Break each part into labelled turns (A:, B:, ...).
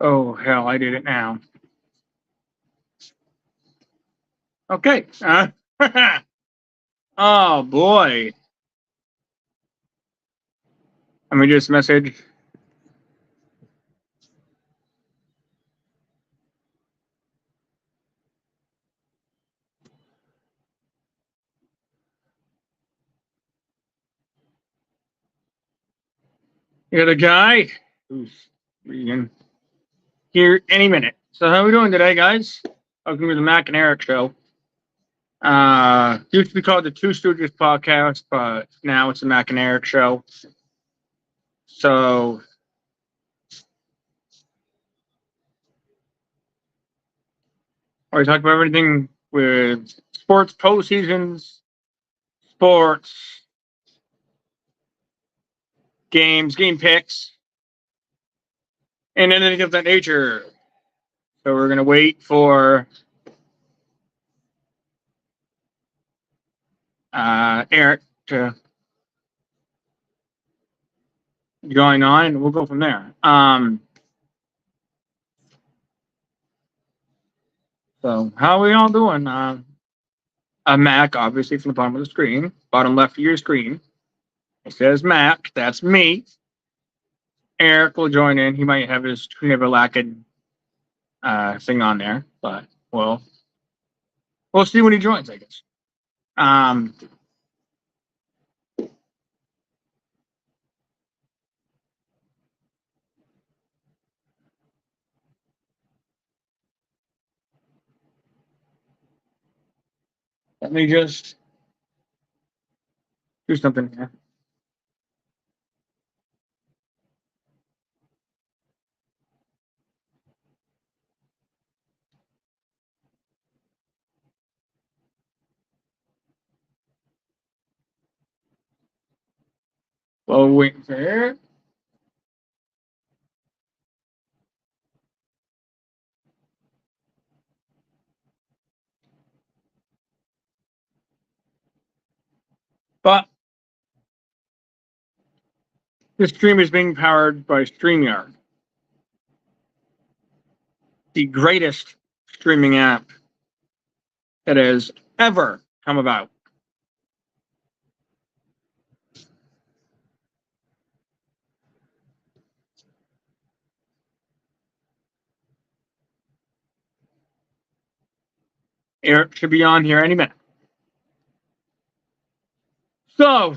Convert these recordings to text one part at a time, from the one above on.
A: Oh, hell, I did it now. Okay. Oh, boy. Let me just message. You're the guy who's reading here any minute. So how are we doing today, guys? Welcome to the Mac and Eric show. Used to be called the Two Stooges podcast, but now it's the Mac and Eric show. So we talk about everything with sports postseasons, sports, games, game picks, and anything of that nature. So we're gonna wait for Eric to join on, and we'll go from there. So how are we all doing? A Mac, obviously, from the bottom of the screen, bottom left of your screen. It says Mac. That's me. Eric will join in. He might have his Trinivalakan thing on there, but we'll see when he joins, I guess. Let me just do something here. Well, wait for Eric. But this stream is being powered by StreamYard, the greatest streaming app that has ever come about. Eric should be on here any minute. So,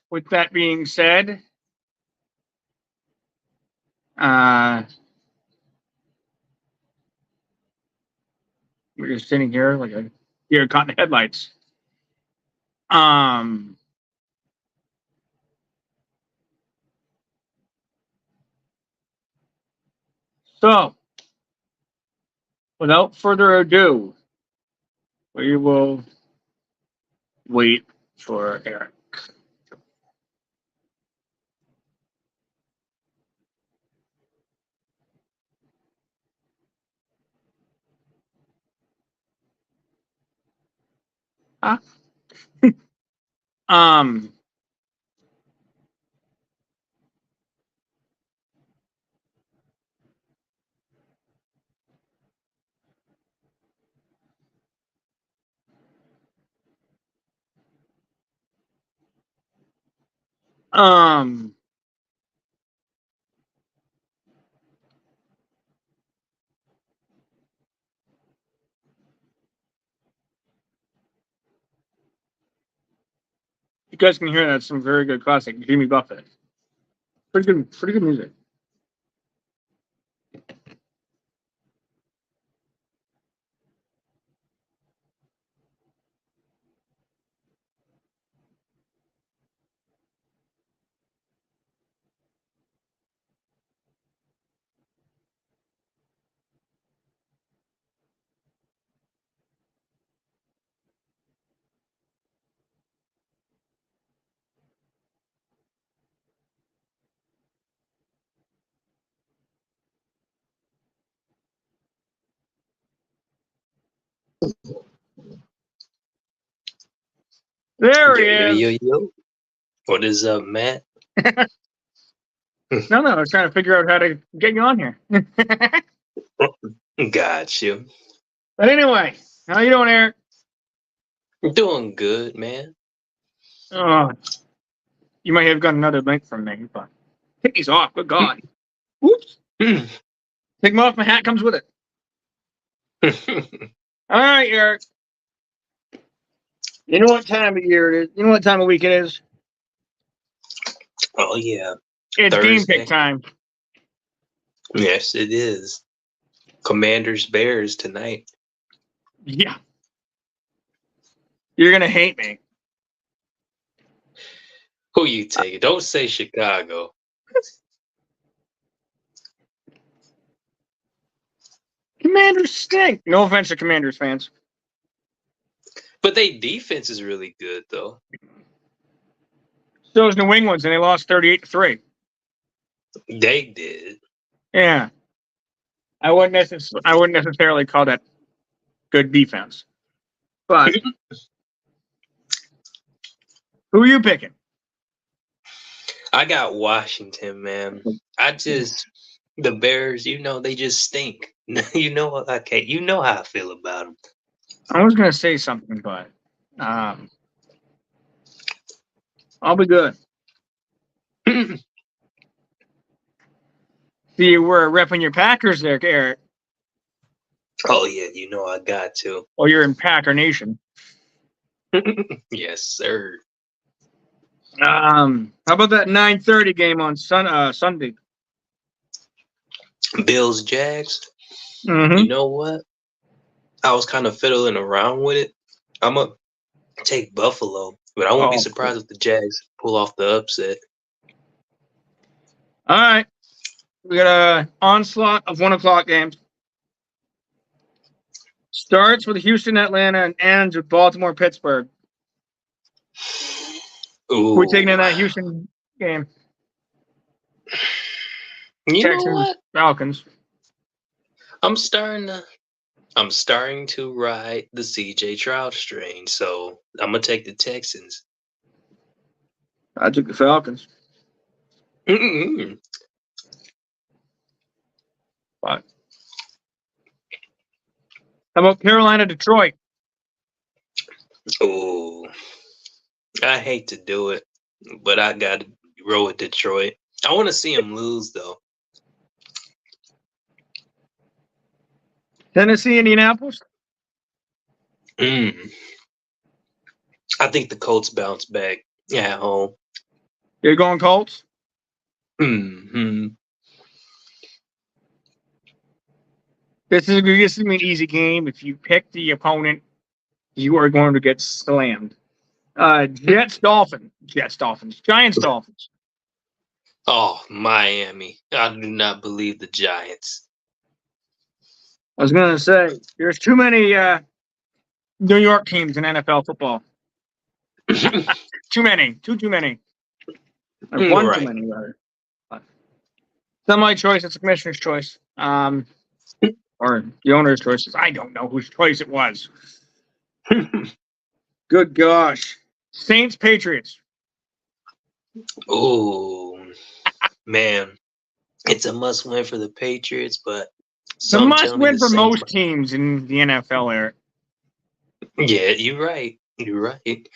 A: with that being said, we're just sitting here like a deer caught in the headlights. So, without further ado, we will wait for Eric. Huh? um, um, you guys can hear that's some very good classic Jimmy Buffett. Pretty good music. There he is.
B: Yo. What is up, Matt?
A: No, I was trying to figure out how to get you on here.
B: Got you.
A: But anyway, how you doing, Eric?
B: Doing good, man.
A: Oh, you might have got another link from me, but take these off. Good God. Whoops. Take them off. My hat comes with it. All right, Eric. You know what time of year it is? You know what time of week it is?
B: Oh yeah,
A: It's game
B: Thursday.
A: pick time.
B: Yes, it is. Commanders Bears tonight.
A: Yeah. You're going to hate me.
B: Who you taking? Don't say Chicago.
A: Commanders stink. No offense to Commanders fans.
B: But they defense is really good though.
A: So is New England's, and they lost 38-3.
B: They did.
A: Yeah. I wouldn't necessarily call that good defense. But who are you picking?
B: I got Washington, man. The Bears, they just stink. You know how I feel about them.
A: I was going to say something, but I'll be good. See, we're repping your Packers there, Eric.
B: Oh yeah, I got to.
A: Well, you're in Packer Nation.
B: Yes, sir.
A: How about that 9:30 game on Sunday?
B: Bills Jags.
A: Mm-hmm.
B: You know what? I was kind of fiddling around with it. I'm gonna take Buffalo, but I won't be surprised if the Jags pull off the upset.
A: All right, we got a onslaught of 1:00 games. Starts with Houston, Atlanta, and ends with Baltimore, Pittsburgh.
B: Ooh.
A: We're taking in that Houston game.
B: Texans, know what?
A: Falcons.
B: I'm starting to ride the CJ Stroud strain, so I'm gonna take the Texans.
A: I took the Falcons.
B: Mm-hmm.
A: But how about Carolina, Detroit?
B: Oh, I hate to do it, but I got to roll with Detroit. I want to see them lose, though.
A: Tennessee, Indianapolis?
B: I think the Colts bounce back at home.
A: You're going Colts?
B: Mm-hmm.
A: This is going to be an easy game. If you pick the opponent, you are going to get slammed. Giants, Dolphins.
B: Oh, Miami. I do not believe the Giants.
A: I was going to say, there's too many New York teams in NFL football. Too many. Too many. One too many, rather. It's not my choice. It's the commissioner's choice. Or the owner's choice. I don't know whose choice it was. Good gosh. Saints, Patriots.
B: Oh, man. It's a must-win for the Patriots, but
A: it's a must-win for most teams in the NFL, Eric.
B: Yeah, you're right. You're right.
A: It's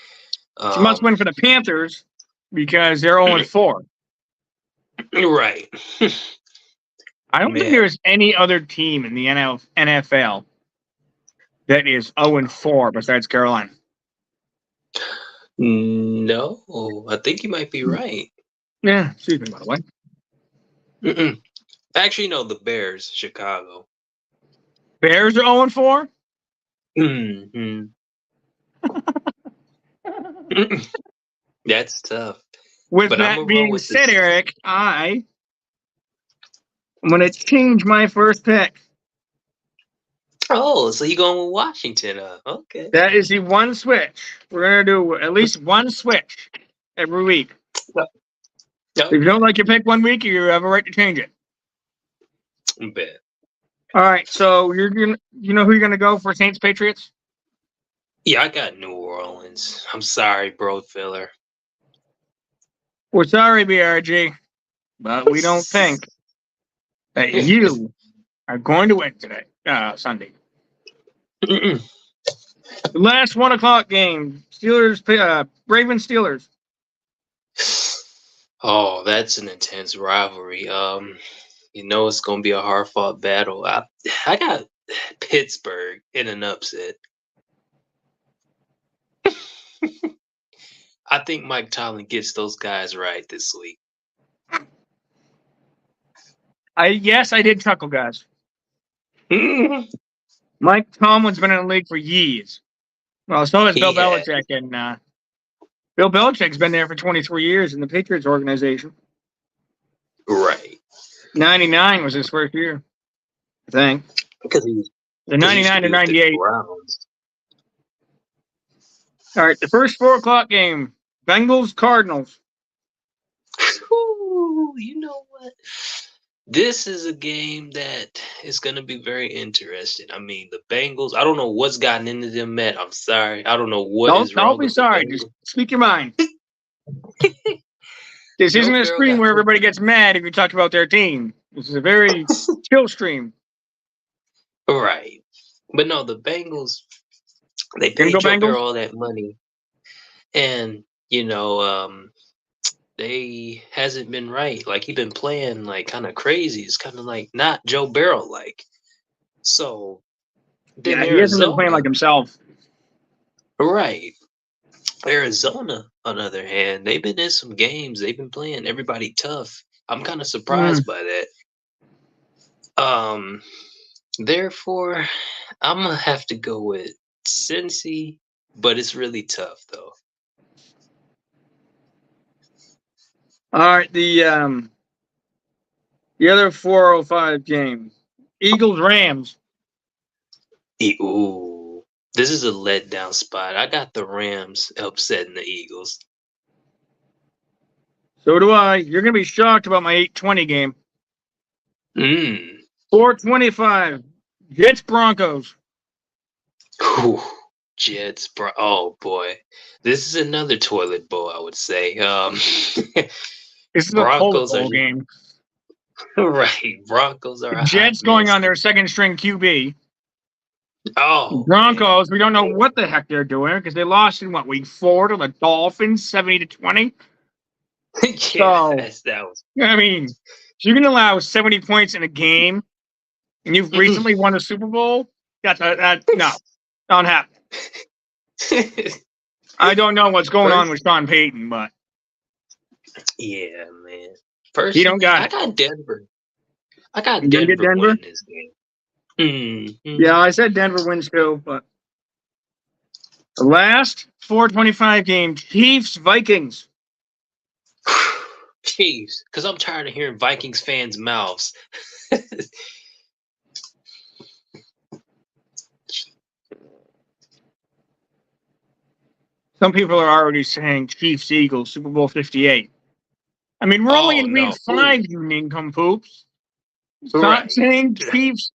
A: a must-win for the Panthers because they're 0-4.
B: Right.
A: I don't think there's any other team in the NFL that is 0-4 besides Carolina.
B: No, I think you might be right.
A: Yeah, excuse me, by the way.
B: Actually, no, the Bears, Chicago.
A: Bears are 0-4?
B: Mm-hmm. That's tough.
A: With that being said, Eric, I'm going to change my first pick.
B: Oh, so you're going with Washington. Okay.
A: That is the one switch. We're going to do at least one switch every week. Okay. If you don't like your pick one week, you have a right to change it.
B: Bet.
A: All right, so you know who you're going to go for Saints Patriots?
B: Yeah, I got New Orleans. I'm sorry, bro, filler.
A: We're sorry, BRG. but we don't think that you are going to win today, Sunday.
B: Mm-mm.
A: The last 1 o'clock game, Ravens Steelers.
B: Oh, that's an intense rivalry. It's gonna be a hard fought battle. I got Pittsburgh in an upset. I think Mike Tomlin gets those guys right this week.
A: I did chuckle, guys. Mike Tomlin's been in the league for years. Well, so has Bill Belichick, and Bill Belichick's been there for 23 years in the Patriots organization.
B: Right.
A: 99 was his first year, I think.
B: Because he's
A: the 99 to 98.
B: Browns.
A: All right, the first 4 o'clock game, Bengals Cardinals.
B: Ooh, you know what? This is a game that is going to be very interesting. I mean, the Bengals, I don't know what's gotten into them, Matt. I'm sorry. I don't know what is wrong.
A: Don't be sorry. Just speak your mind. This isn't a stream where everybody gets mad if you talk about their team. This is a very chill stream.
B: Right. But no, the Bengals, they paid Joe Burrow all that money. And, they hasn't been right. Like, he been playing like kind of crazy. It's kind of like not Joe Burrow like. So
A: yeah, he hasn't been playing like himself.
B: Right. Arizona, on the other hand, they've been in some games. They've been playing everybody tough. I'm kind of surprised by that. Therefore, I'm gonna have to go with Cincy, but it's really tough though.
A: All right, the other 4:05 game, Eagles Rams.
B: Ooh, this is a letdown spot. I got the Rams upsetting the Eagles.
A: So do I. You're gonna be shocked about my 8:20 game. 4:25, Jets Broncos.
B: Ooh, Jets, oh boy, this is another toilet bowl, I would say.
A: This is a Broncos bowl game.
B: Right, Broncos are.
A: Jets going on their second string QB.
B: Oh,
A: Broncos, we don't know what the heck they're doing because they lost in week 4 to the Dolphins, 70-20.
B: Yeah, that was.
A: I mean, if you can allow 70 points in a game, and you've recently won a Super Bowl, no, not happen. I don't know what's going on with Sean Payton, but
B: yeah, man. First,
A: he don't got.
B: I got Denver. I got Denver winning this game. Mm-hmm.
A: Yeah, I said Denver wins too, but the last 4:25 game, Chiefs Vikings.
B: Chiefs, because I'm tired of hearing Vikings fans' mouths.
A: Some people are already saying Chiefs Eagles Super Bowl 58. I mean, we're only in week 5, you nincompoops. Stop saying Chiefs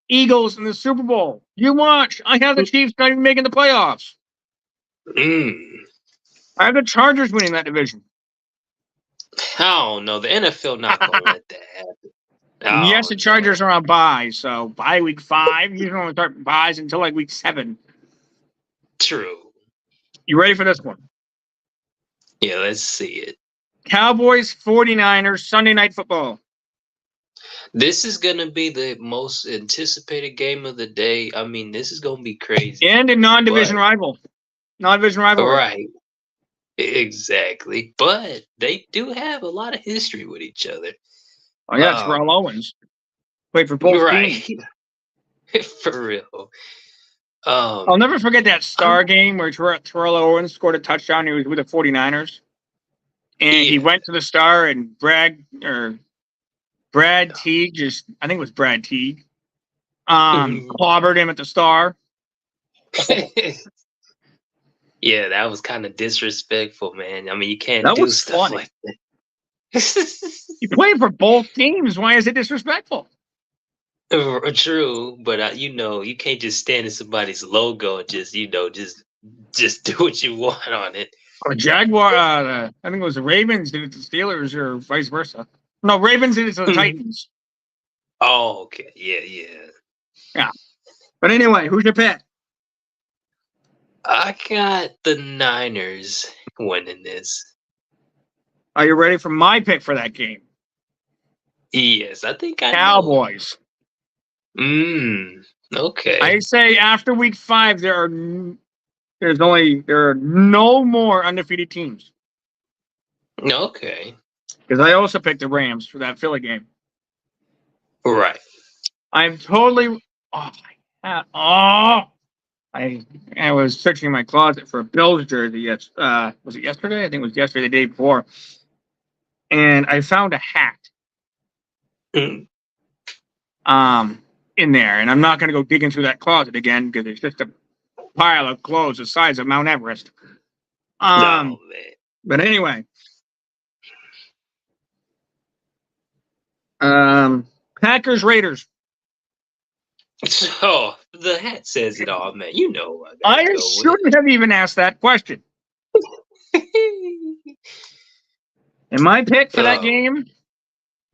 A: Eagles in the Super Bowl. You watch. I have the Chiefs not even making the playoffs. I have the Chargers winning that division.
B: Oh no, the NFL not going to let that happen.
A: Yes, the Chargers are on bye, so bye week 5. You don't start buys until like week 7.
B: True.
A: You ready for this one?
B: Yeah, let's see it.
A: Cowboys 49ers Sunday Night Football.
B: This is going to be the most anticipated game of the day. I mean, this is going to be crazy.
A: And a non-division rival. Non-division rival.
B: Right. Exactly. But they do have a lot of history with each other.
A: Oh, yeah, Terrell Owens. Wait for both teams.
B: For real.
A: I'll never forget that Star game where Terrell Owens scored a touchdown. He was with the 49ers. And he went to the Star and Brad Teague, I think it was Brad Teague, clobbered him at the Star.
B: Yeah, that was kind of disrespectful, man. I mean, you can't do stuff like that.
A: You play for both teams. Why is it disrespectful?
B: True, but you can't just stand in somebody's logo and just do what you want on it.
A: Or Jaguar, I think it was the Ravens did it to the Steelers or vice versa. No, Ravens is the Titans.
B: Oh, okay. Yeah.
A: But anyway, who's your pick?
B: I got the Niners winning this.
A: Are you ready for my pick for that game?
B: Yes, I think I
A: Cowboys.
B: know. Okay.
A: I say after week 5, there are no more undefeated teams.
B: Okay.
A: Because I also picked the Rams for that Philly game.
B: Right.
A: I'm totally. I was searching my closet for a Bills jersey. Yes, was it yesterday? I think it was yesterday, the day before, and I found a hat.
B: Mm.
A: In there, and I'm not going to go digging through that closet again because it's just a pile of clothes the size of Mount Everest.
B: No, man.
A: But anyway, Packers Raiders.
B: So the hat says it all, man. You know
A: I shouldn't have even asked that question. And my pick for that game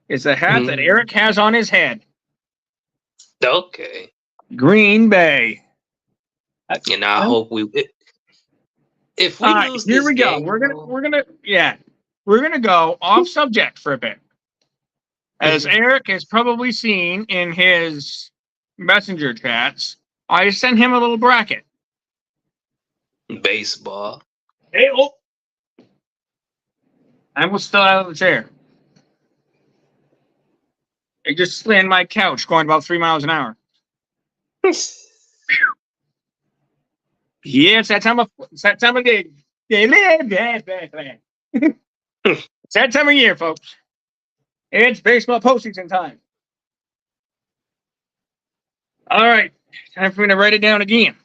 A: is the hat that Eric has on his head.
B: Okay.
A: Green Bay.
B: And I hope if we lose
A: here
B: this
A: we go.
B: game,
A: We're gonna go off subject for a bit. As Eric has probably seen in his messenger chats, I sent him a little bracket.
B: Baseball.
A: Hey, I was still out of the chair. I just lay on my couch going about 3 miles an hour. Yeah, it's that time of day. It's that time of year, folks. It's baseball postseason time. All right, time for me to write it down again.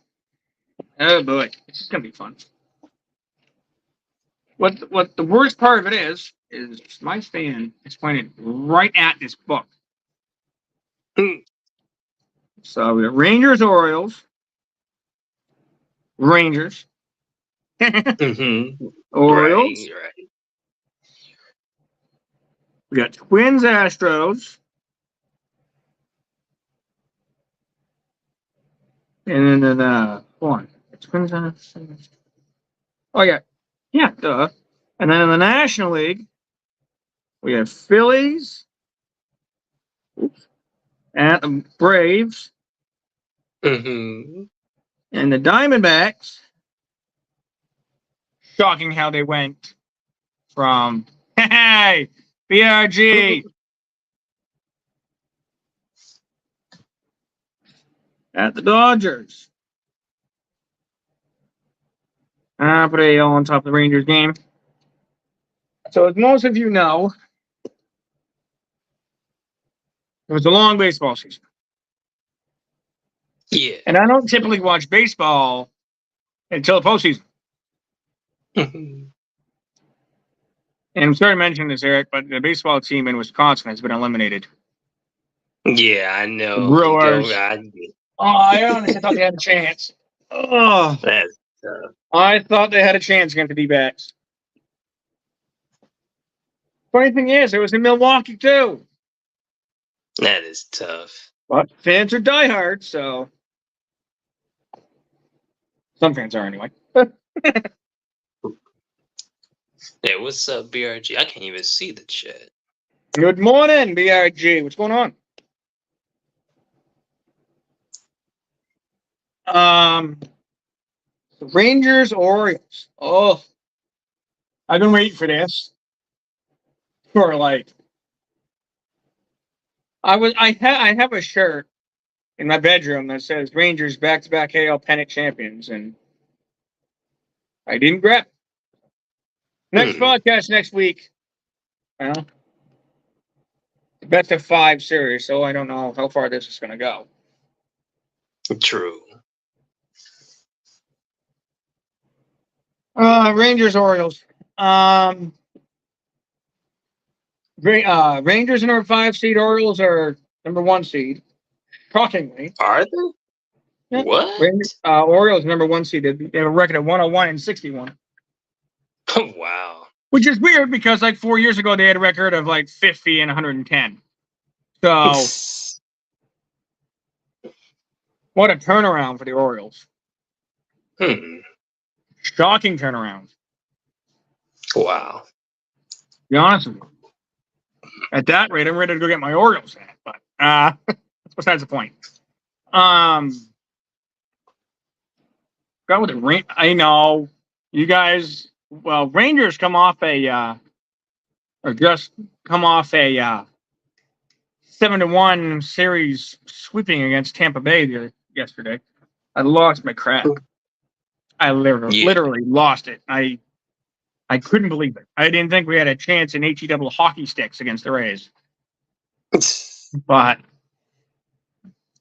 A: Oh boy, this is gonna be fun. What the worst part of it is my stand is pointed right at this book. So we got Rangers, Orioles, Rangers, Orioles.
B: Right.
A: We got Twins, Astros, and then one Twins, Astros. Oh yeah, duh. And then in the National League, we have Phillies, and the Braves,
B: Mm-hmm.
A: and the Diamondbacks. Shocking how they went from hey BRG at the Dodgers. I'll put it all on top of the Rangers game. So as most of you know, it was a long baseball season.
B: Yeah.
A: And I don't typically watch baseball until the postseason. And I'm sorry to mention this, Eric, but the baseball team in Wisconsin has been eliminated.
B: Yeah, I know.
A: The Brewers. I honestly thought they had a chance. Oh,
B: that's tough.
A: I thought they had a chance against the D-backs. Funny thing is, it was in Milwaukee too.
B: That is tough.
A: But fans are diehard, so some fans are anyway.
B: Hey, what's up, BRG? I can't even see the chat.
A: Good morning, BRG. What's going on? Rangers, Orioles. Oh, I've been waiting for this for I have a shirt in my bedroom that says Rangers back-to-back AL pennant champions, and I didn't grab it. Next podcast next week. Well, best of 5 series, so I don't know how far this is going to go.
B: True.
A: Rangers, Orioles. Rangers are number 5 seed. Orioles are number 1 seed. Shockingly.
B: Are they?
A: Yeah.
B: What?
A: Orioles number 1 seed. They have a record of 101 and 61.
B: Oh, wow.
A: Which is weird because like 4 years ago they had a record of like 50 and 110. So what a turnaround for the Orioles. Shocking turnaround.
B: Wow.
A: To be honest with you. At that rate, I'm ready to go get my Orioles hat, but that's besides the point. Got with the rain. I know you guys. Well, Rangers come off a or just come off a 7-1 series sweeping against Tampa Bay yesterday. I lost my crap. I literally lost it. I couldn't believe it. I didn't think we had a chance in HE hockey sticks against the Rays. But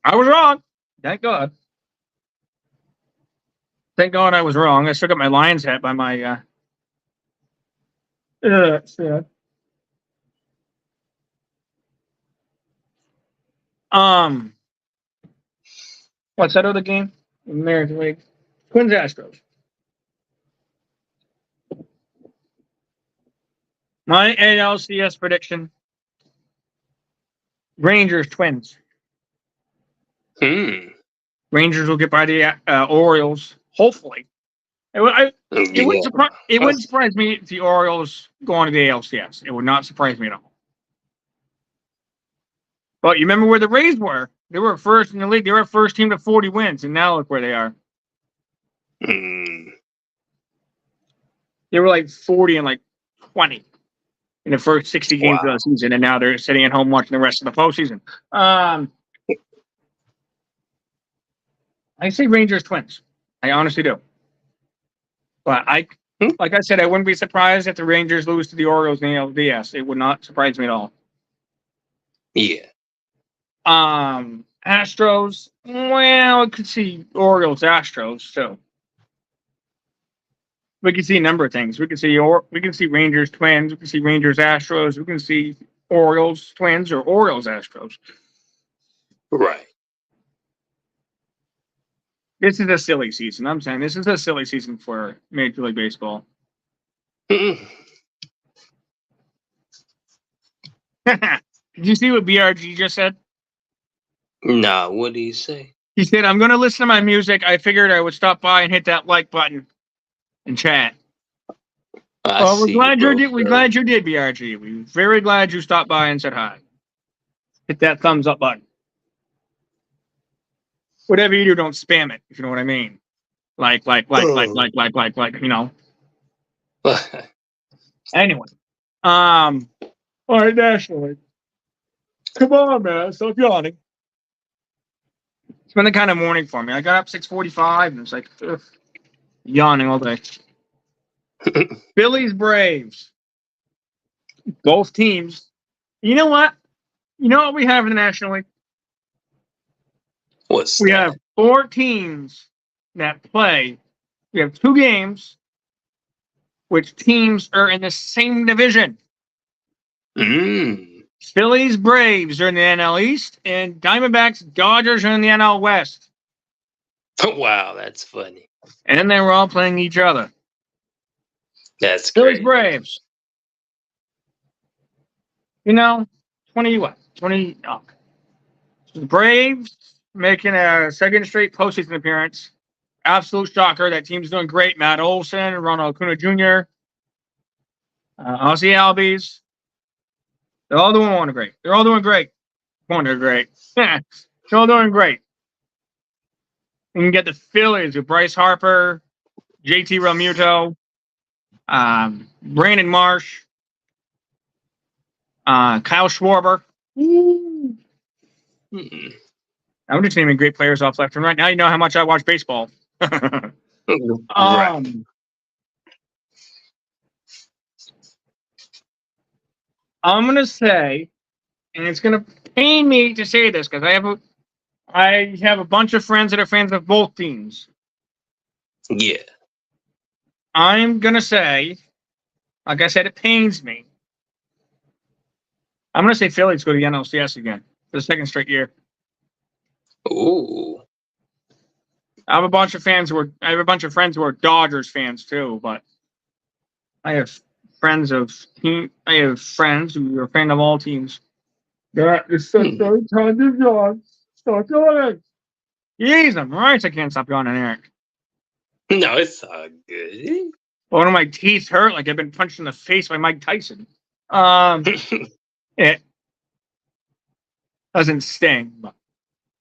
A: I was wrong. Thank God. Thank God I was wrong. I still got my Lions hat by my sad. What's that other game? American League. Twins Astros. My ALCS prediction. Rangers Twins. Rangers will get by the Orioles, hopefully. It wouldn't surprise me if the Orioles go on to the ALCS. It would not surprise me at all. But you remember where the Rays were? They were first in the league. They were first team to 40 wins, and now look where they are. They were like 40 and like 20 in the first 60 games of the season, and now they're sitting at home watching the rest of the postseason. I say Rangers Twins. I honestly do. But like I said, I wouldn't be surprised if the Rangers lose to the Orioles in the LDS. It would not surprise me at all.
B: Yeah.
A: Astros. Well, I could see Orioles, Astros too. We can see a number of things. We can see Rangers Twins. We can see Rangers Astros. We can see Orioles Twins or Orioles Astros.
B: Right.
A: This is a silly season. I'm saying this is a silly season for Major League Baseball. Did you see what BRG just said?
B: Nah, what did he say?
A: He said, I'm going to listen to my music. I figured I would stop by and hit that like button and chat. We're glad you did, BRG. We're very glad you stopped by and said hi. Hit that thumbs up button. Whatever you do, don't spam it, if you know what I mean. Like, you know. Anyway. All right, National League. Come on, man. Stop yawning. It's been the kind of morning for me. I got up 6:45 and it's like yawning all day. Phillies, Braves. Both teams. You know what? You know what we have in the National League? We have 4 teams that play. We have 2 games which teams are in the same division. Phillies, Braves are in the NL East, and Diamondbacks, Dodgers are in the NL West.
B: Wow, that's funny.
A: And they were all playing each other.
B: That's
A: Phillies,
B: crazy.
A: Braves. You know, 20 what? 20. Oh. The Braves making a second straight postseason appearance. Absolute shocker. That team's doing great. Matt Olson, Ronald Acuna Jr., Ozzie Albies. They're all doing great. They're all doing great. They're great. They're all doing great. You can get the Phillies with Bryce Harper, JT Realmuto, Brandon Marsh, Kyle Schwarber. I'm just naming great players off left and right. Now you know how much I watch baseball. I'm gonna say, and it's gonna pain me to say this because I have a bunch of friends that are fans of both teams.
B: Yeah.
A: I'm gonna say, like I said, it pains me. I'm gonna say Phillies go to the NLCS again for the second straight year.
B: Ooh.
A: I have a bunch of friends who are Dodgers fans too, but I have friends I have friends who are fan of all teams. That is such a ton of yards. Stop yawning. Jesus Christ, I can't stop yawning, Eric.
B: No, it's all good.
A: One of my teeth hurt like I've been punched in the face by Mike Tyson. It doesn't sting, but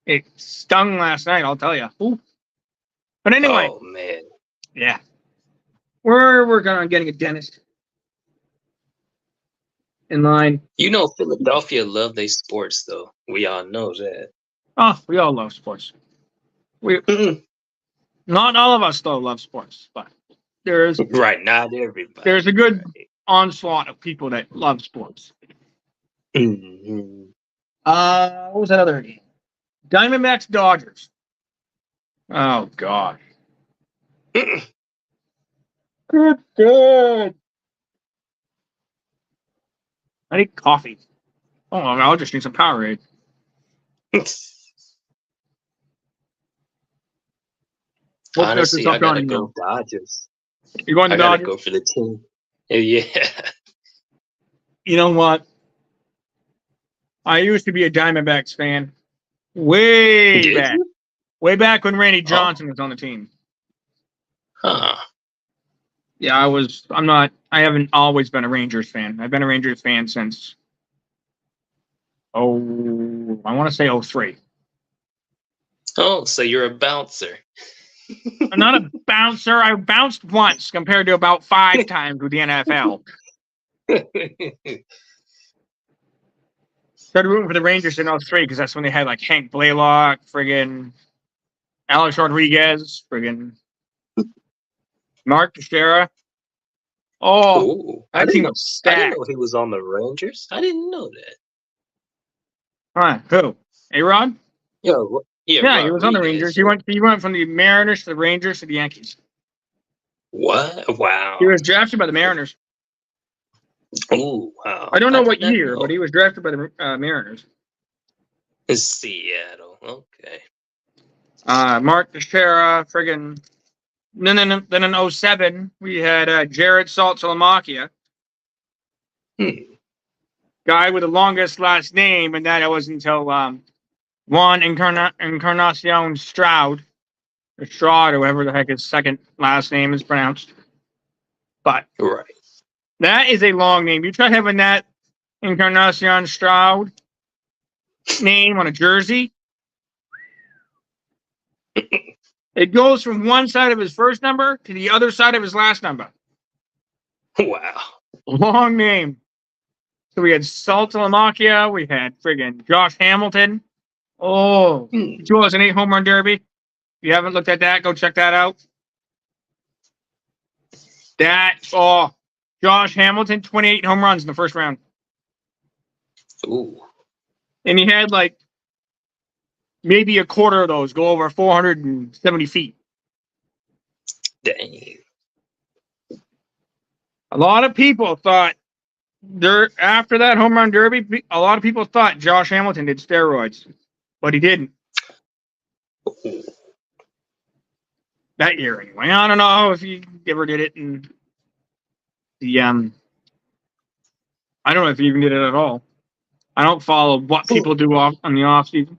A: it stung last night, I'll tell you. Ooh. But anyway,
B: Oh man.
A: yeah. We're working on getting a dentist in line.
B: You know Philadelphia love their sports though. We all know that.
A: Oh, we all love sports. Not all of us though love sports, but there's
B: Right, not everybody.
A: there's a good onslaught of people that love sports.
B: Mhm.
A: What was that other game? Diamondbacks Dodgers. Oh gosh. Good. I need coffee. Oh, I'll just need some Powerade.
B: Honestly, I gotta go Dodgers.
A: You going to
B: I gotta
A: Dodgers?
B: go for the team. Yeah.
A: You know what? I used to be a Diamondbacks fan. Way
B: Did
A: back.
B: you?
A: Way back when Randy Johnson was on the team.
B: Huh.
A: Yeah, I haven't always been a Rangers fan. I've been a Rangers fan since, I want to say 03.
B: Oh, so you're a bouncer.
A: I'm not a bouncer. I bounced once compared to about 5 times with the NFL. Started rooting for the Rangers in 03 because that's when they had like Hank Blaylock, friggin' Alex Rodriguez, friggin' Mark Teixeira. Oh,
B: Ooh,
A: that team was
B: I didn't
A: stacked.
B: know he was on the Rangers. I didn't know that.
A: Huh, who? A-Rod?
B: Yo,
A: Yeah, he was on the
B: Rodriguez.
A: Rangers. He went from the Mariners to the Rangers to the Yankees.
B: What? Wow.
A: He was drafted by the Mariners.
B: Ooh, wow.
A: I don't know what
B: did not
A: year,
B: know.
A: but he was drafted by the Mariners.
B: It's Seattle. Okay.
A: Mark Teixeira, friggin'. Then in 07, we had Jared Saltalamacchia, guy with the longest last name, and that was until Juan Encarnacion Stroud, or Stroud, or whoever the heck his second last name is pronounced. But
B: Right.
A: that is a long name. You try having that Encarnacion Stroud name on a jersey. It goes from one side of his first number to the other side of his last number.
B: Wow.
A: Long name. So we had Saltalamacchia. We had friggin' Josh Hamilton. Oh, 2008 home run derby. If you haven't looked at that, go check that out. Josh Hamilton, 28 home runs in the first round.
B: Ooh.
A: And he had like maybe a quarter of those go over 470 feet.
B: Dang.
A: A lot of people thought after that home run derby, a lot of people thought Josh Hamilton did steroids, but he didn't.
B: Ooh.
A: That year anyway. I don't know if he ever did it in the I don't know if he even did it at all. I don't follow what people do on the off season.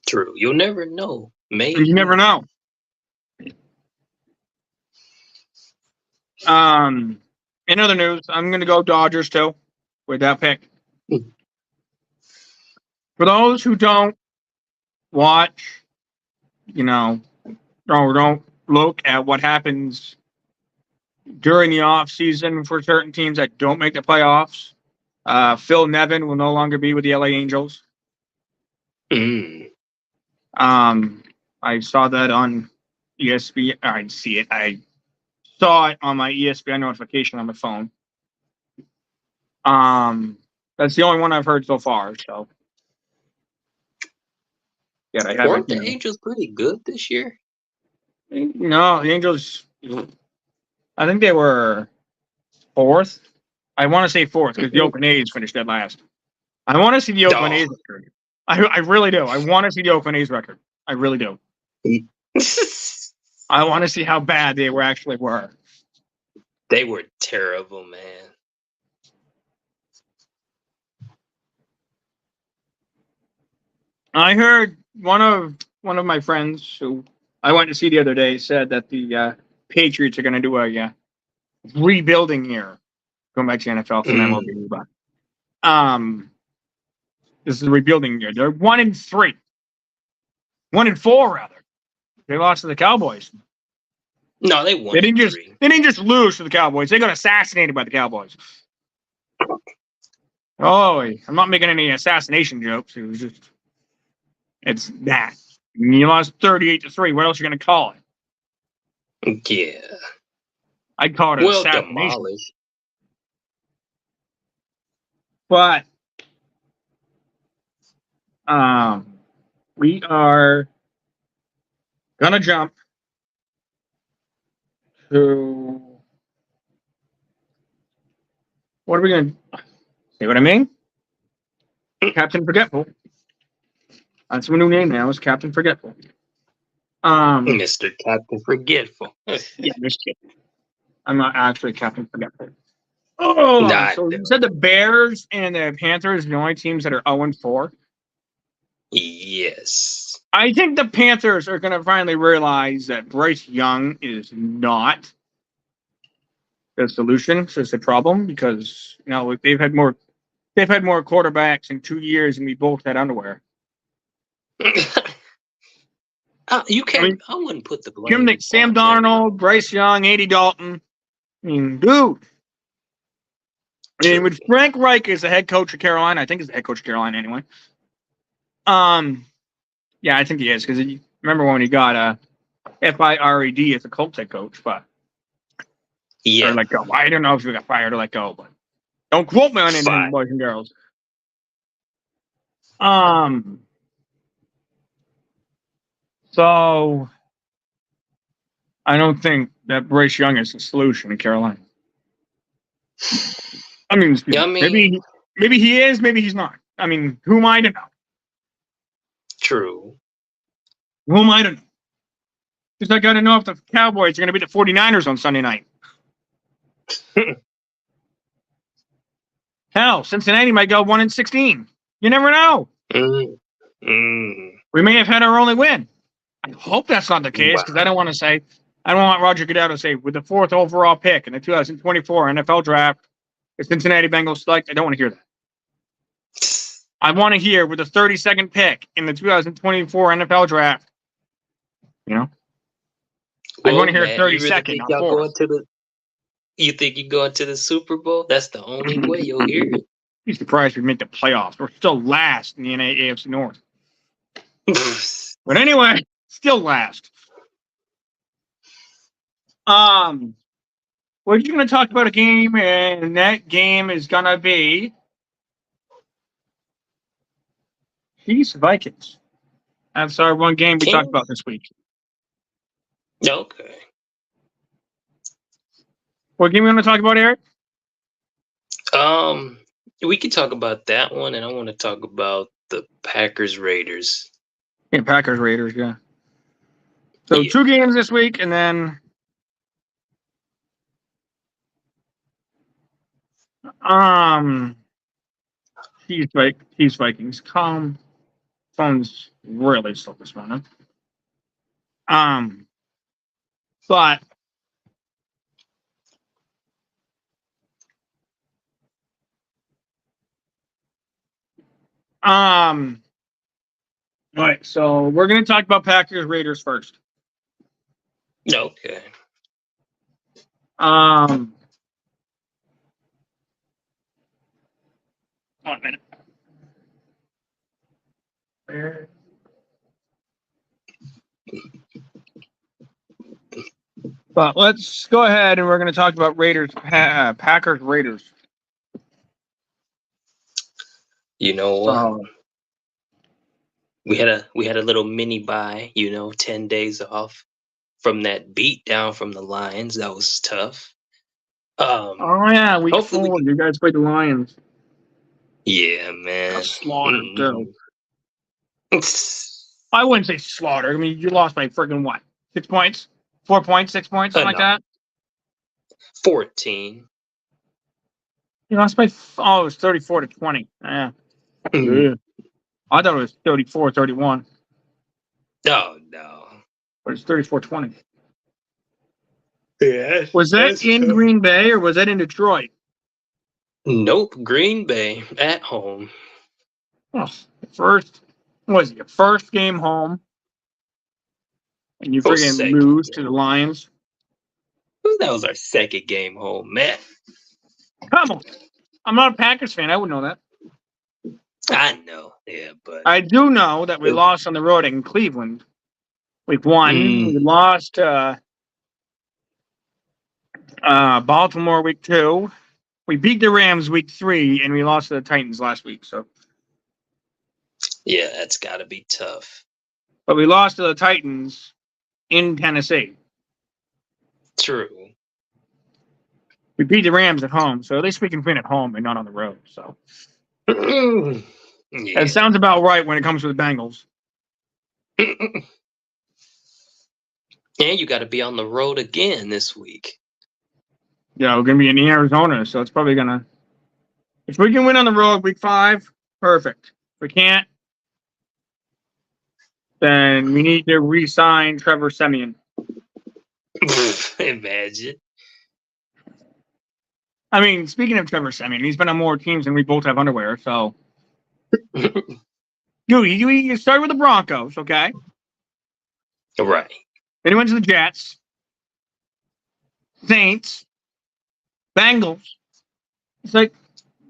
B: True. You'll never know. Maybe.
A: You never know. In other news, I'm going to go Dodgers too with that pick. For those who don't watch, or don't look at what happens during the off season for certain teams that don't make the playoffs, Phil Nevin will no longer be with the LA Angels. I saw that on ESPN. I see it. I saw it on my ESPN notification on my phone. That's the only one I've heard so far. So, yeah, I haven't.
B: Weren't the Angels pretty good this year?
A: No, the Angels. I think they were 4th. I want to say 4th because the Oakland A's finished dead last. I want to see the Oakland A's record. I really do. I want to see the Oakland A's record. I really do. I want to see how bad they actually were.
B: They were terrible, man.
A: I heard one of my friends who I went to see the other day said that the Patriots are going to do a rebuilding year, going back to NFL from MLB. But this is a rebuilding year. They're 1-3, 1-4 rather. They lost to the Cowboys.
B: No, they won.
A: They didn't just lose to the Cowboys. They got assassinated by the Cowboys. Oh, I'm not making any assassination jokes. It was just, it's that. You lost 38-3. What else are you going to call it?
B: Yeah.
A: I'd call it an assassination.
B: Demolished.
A: But we are gonna jump to what are we gonna see what I mean? Captain Forgetful. That's my new name now, is Captain Forgetful.
B: Mr. Captain Forgetful.
A: Yeah, Mr. I'm not actually Captain Forgetful. Oh, so you said the Bears and the Panthers are the only teams that are 0-4?
B: Yes.
A: I think the Panthers are going to finally realize that Bryce Young is not the solution. It's the problem because they've had more quarterbacks in 2 years than we both had underwear.
B: You can't. I wouldn't put the blame.
A: Sam Darnold, Bryce Young, Andy Dalton. I mean, dude. I mean, with Frank Reich as the head coach of Carolina, I think he's the head coach of Carolina anyway. Yeah, I think he is because remember when he got FIRED as a Colts head coach, but
B: yeah,
A: or let go. I don't know if he got fired or let go, but don't quote me on anything, boys and girls. So I don't think that Bryce Young is the solution in Carolina. I mean, maybe he is, maybe he's not. I mean, who am I to know?
B: True.
A: Who am I to know? Just I got to know if the Cowboys are going to beat the 49ers on Sunday night. Hell, Cincinnati might go 1-16. You never know. We may have had our only win. I hope that's not the case because I don't want Roger Goodell to say with the 4th overall pick in the 2024 NFL draft, the Cincinnati Bengals select. I don't want to hear that. I want to hear with the 32nd pick in the 2024 NFL draft. I want to hear 32nd.
B: You think you're going to the Super Bowl? That's the only way you'll hear it.
A: Be surprised if we make the playoffs. We're still last in the AFC North. But anyway, still last. We're going to talk about a game, and that game is going to be Chiefs Vikings. That's our one game we talked about this week.
B: Okay.
A: What game we want to talk about, Eric?
B: We can talk about that one, and I want to talk about the Packers Raiders.
A: Yeah, Packers Raiders, yeah. So 2 games this week, and then Chiefs Vikings. Phone's really slow this morning. But all right, so we're gonna talk about Packers Raiders first.
B: Okay.
A: One minute. But let's go ahead and we're going to talk about Packers Raiders.
B: You know what? We had a little mini bye, 10 days off from that beat down from the Lions. That was tough.
A: Week 4, you guys played the Lions.
B: Yeah, man.
A: Slaughtered, too. I wouldn't say slaughter. I mean, you lost by freaking what? 6 points? 4 points, 6 points, something like that?
B: 14.
A: You lost by, it was 34-20. Yeah.
B: Oh,
A: I thought it was 34-31,
B: no.
A: but it's 34-20.
B: Yeah,
A: Was that
B: that's
A: in
B: tough.
A: Green Bay or was that in Detroit?
B: Nope, Green Bay at home.
A: Oh, first game home, and you
B: Or
A: friggin'
B: second.
A: lose to the Lions?
B: That was our second game home, man.
A: Come on. I'm not a Packers fan. I would know that.
B: I know, yeah, but
A: I do know that we lost on the road in Cleveland. Week 1. We lost Baltimore week 2. We beat the Rams week 3, and we lost to the Titans last week. So,
B: yeah, that's got to be tough.
A: but we lost to the Titans in Tennessee.
B: True.
A: We beat the Rams at home, so at least we can win at home and not on the road. So
B: Yeah.
A: that sounds about right when it comes to the Bengals.
B: And you got to be on the road again this week.
A: Yeah, we're gonna be in Arizona, so it's probably gonna. If we can win on the road week 5, perfect. If we can't, then we need to re-sign Trevor Siemian.
B: Imagine.
A: I mean, speaking of Trevor Siemian, he's been on more teams than we both have underwear. So, dude, you started with the Broncos, okay?
B: Right.
A: Then he went to the Jets, Saints, Bengals. It's like,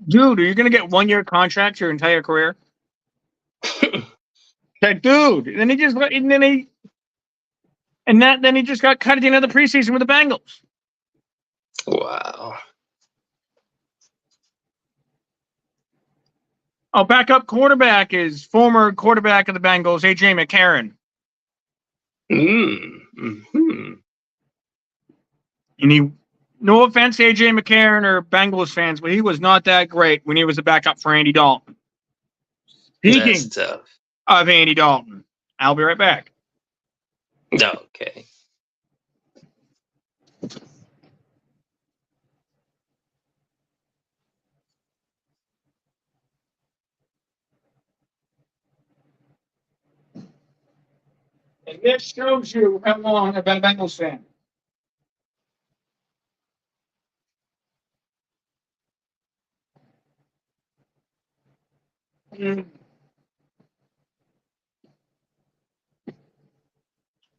A: dude, are you gonna get 1-year contracts your entire career? Like, dude. And then he just then he just got cut at the end of the preseason with the Bengals.
B: Wow.
A: Oh, backup quarterback is former quarterback of the Bengals, AJ McCarron.
B: Mm-hmm.
A: And he, no offense to AJ McCarron or Bengals fans, but he was not that great when he was a backup for Andy Dalton. Speaking
B: That's tough.
A: of Andy Dalton, I'll be right back.
B: Okay.
A: And this shows you how long I've been a Bengals fan.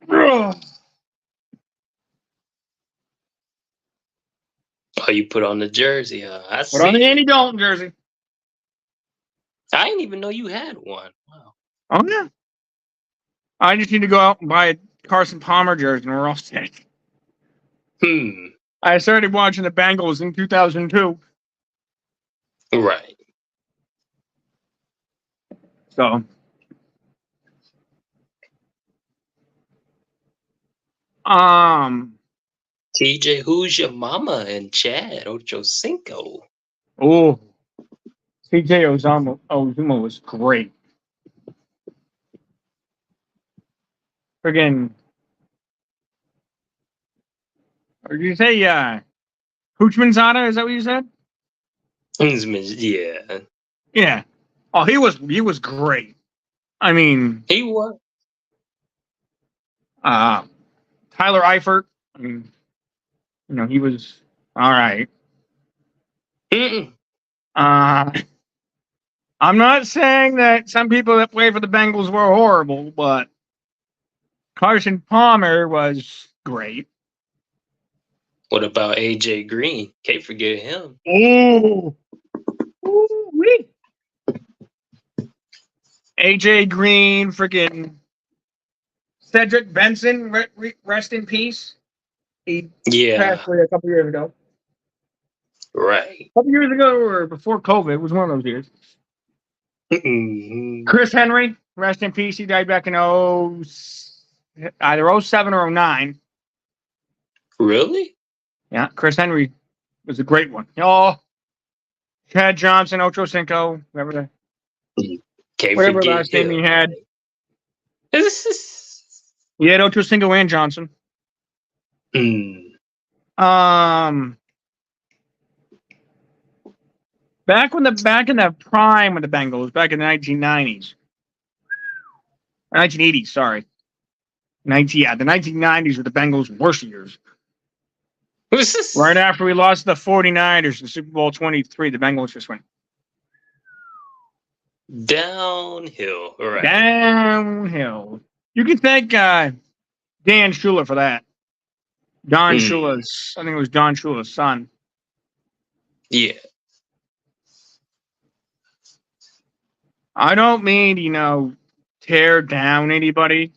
B: Oh, you put on the jersey, huh? I see.
A: Put on the Andy Dalton jersey.
B: I didn't even know you had one. Wow.
A: Oh, yeah. I just need to go out and buy a Carson Palmer jersey, and we're all set. I started watching the Bengals in 2002.
B: Right.
A: So,
B: TJ, who's your mama? And Chad Ochocinco.
A: oh, CJ Ozuma was great. Friggin', or did you say Hooch Manzana? Is that what you said?
B: Yeah.
A: Yeah. Oh, he was great. I mean,
B: He was.
A: Tyler Eifert. I mean, he was all right. I'm not saying that some people that play for the Bengals were horrible, but Carson Palmer was great.
B: What about AJ Green? Can't forget him.
A: Oh, wee. AJ Green, freaking Cedric Benson, rest in peace. He passed away a couple years ago.
B: Right.
A: A couple years ago or before COVID, it was one of those years. Chris Henry, rest in peace. He died back in either 07 or 09.
B: Really?
A: Yeah, Chris Henry was a great one. Oh, Chad Johnson, Ochocinco, whatever last name he had. He had Ochocinco and Johnson. Back in the prime of the Bengals, back in the 1990s, 1980s, sorry. The 1990s were the Bengals' worst years. Right after we lost the 49ers in Super Bowl 23, the Bengals just went
B: downhill. Right.
A: Downhill. You can thank Dan Shula for that. I think it was Don Shula's son.
B: Yeah.
A: I don't mean, tear down anybody.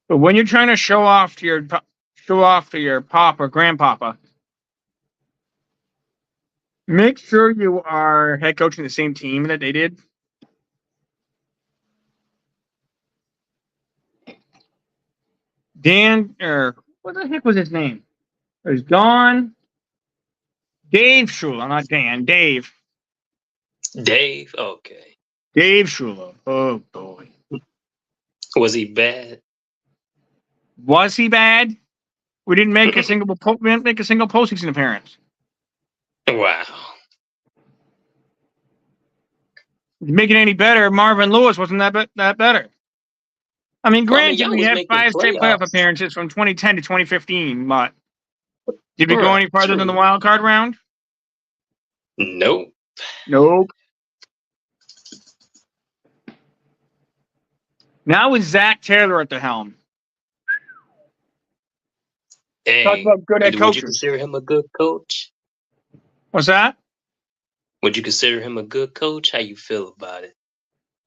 A: But when you're trying to show off to your pop or grandpapa, make sure you are head coaching the same team that they did. Dan, or what the heck was his name? It was Dave Shula, not Dan. Dave.
B: Okay.
A: Dave Shula. Oh boy.
B: Was he bad?
A: Was he bad? We didn't make a single postseason appearance.
B: Wow.
A: To make it any better, Marvin Lewis wasn't that better. I mean, granted, we had 5 straight playoff appearances from 2010 to 2015, but did we go any farther than the wild card round?
B: Nope.
A: Now with Zach Taylor at the helm.
B: Hey,
A: talk about good head coaches.
B: Would you consider him a good coach?
A: What's that?
B: Would you consider him a good coach? How you feel about it?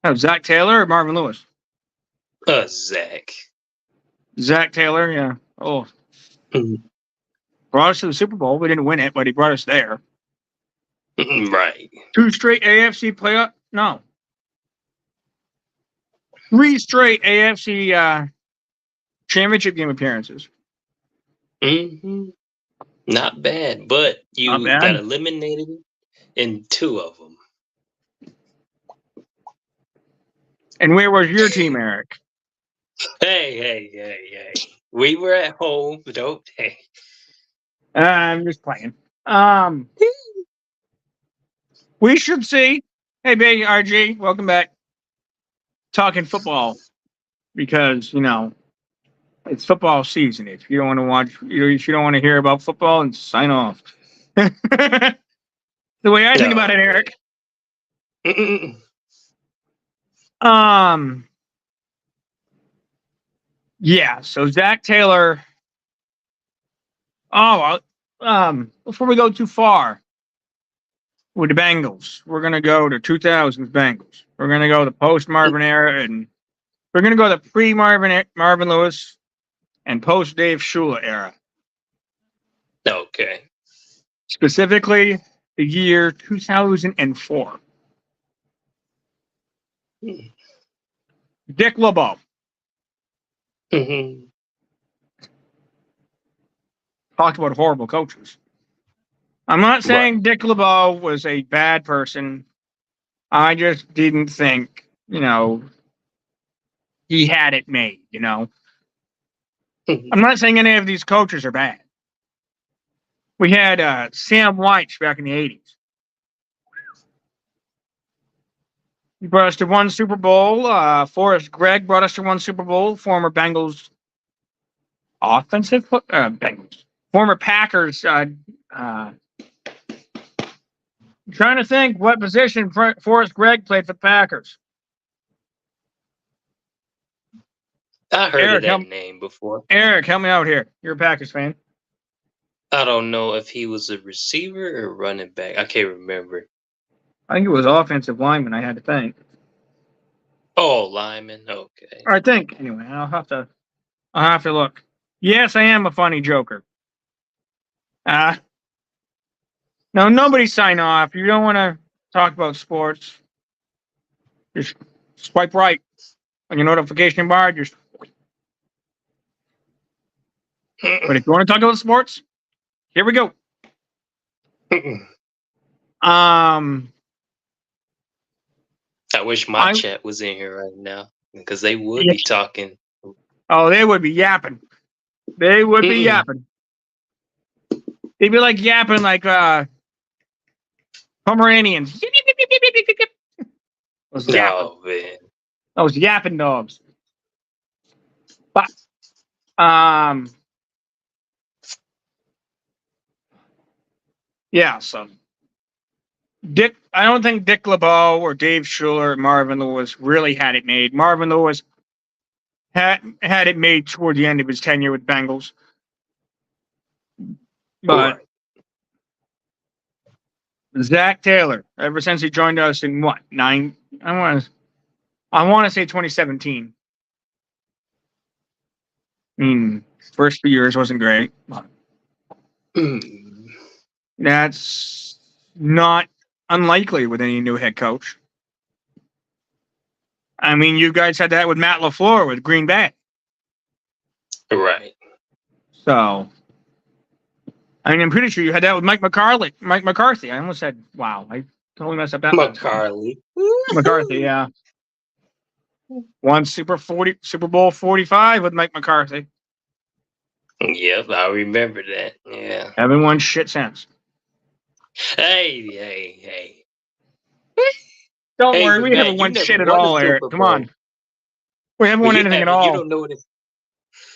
A: Oh, Zach Taylor or Marvin Lewis?
B: Zach.
A: Zach Taylor, yeah. Oh. Brought us to the Super Bowl. We didn't win it, but he brought us there.
B: Right.
A: 2 straight AFC playoff? No. 3 straight AFC championship game appearances.
B: Not bad, but you got eliminated in 2 of them.
A: And where was your team, Eric?
B: Hey. We were at home, but okay.
A: I'm just playing. We should see. Hey, baby, RG, welcome back. Talking football because, it's football season. If you don't want to watch, if you don't want to hear about football, and sign off. The way I think about it, Eric. Yeah. So Zach Taylor. Before we go too far with the Bengals, we're gonna go to 2000s Bengals. We're gonna go the post Marvin era, and we're gonna go the pre Marvin Lewis and post Dave Shula era.
B: Okay.
A: Specifically, the year 2004. Dick LeBeau. Talked about horrible coaches. I'm not saying Dick LeBeau was a bad person. I just didn't think, he had it made, I'm not saying any of these coaches are bad. We had Sam White back in the 80s. He brought us to 1 Super Bowl. Forrest Gregg brought us to 1 Super Bowl. Former Bengals former Packers. Trying to think what position Forrest Gregg played for the Packers.
B: I heard that name before.
A: Eric, help me out here. You're a Packers fan.
B: I don't know if he was a receiver or running back. I can't remember.
A: I think it was offensive lineman. I had to think.
B: Oh, lineman. Okay.
A: I think. Anyway, I'll have to look. Yes, I am a funny joker. No, nobody sign off. You don't want to talk about sports. Just swipe right on your notification bar. But if you want to talk about sports, here we go.
B: I wish my chat was in here right now because they would be talking.
A: Oh, they would be yapping. They would be yapping. They'd be like yapping like Pomeranians. Those yapping,
B: Oh man.
A: those yapping dogs. But yeah. So I don't think Dick LeBeau or Dave Schuler or Marvin Lewis really had it made. Marvin Lewis had it made toward the end of his tenure with Bengals, but
B: Right.
A: Zach Taylor, ever since he joined us in what I want to say 2017. I mean, first few years wasn't great, but that's not unlikely with any new head coach. I mean, you guys had that with Matt LaFleur with Green Bay.
B: Right.
A: So, I mean, I'm pretty sure you had that with Mike McCarthy. I almost said, wow, I totally messed up that one. McCarthy, yeah. Won Super Bowl 45 with Mike McCarthy.
B: Yep, I remember that. Yeah.
A: Haven't won shit since.
B: Hey.
A: Don't
B: Hey,
A: worry,
B: but
A: we
B: Matt,
A: haven't
B: you
A: won
B: never
A: shit at
B: won a
A: all, Eric.
B: Super
A: Come on.
B: Bowl.
A: We haven't won
B: You
A: anything at
B: haven't. You
A: all.
B: don't know what it's.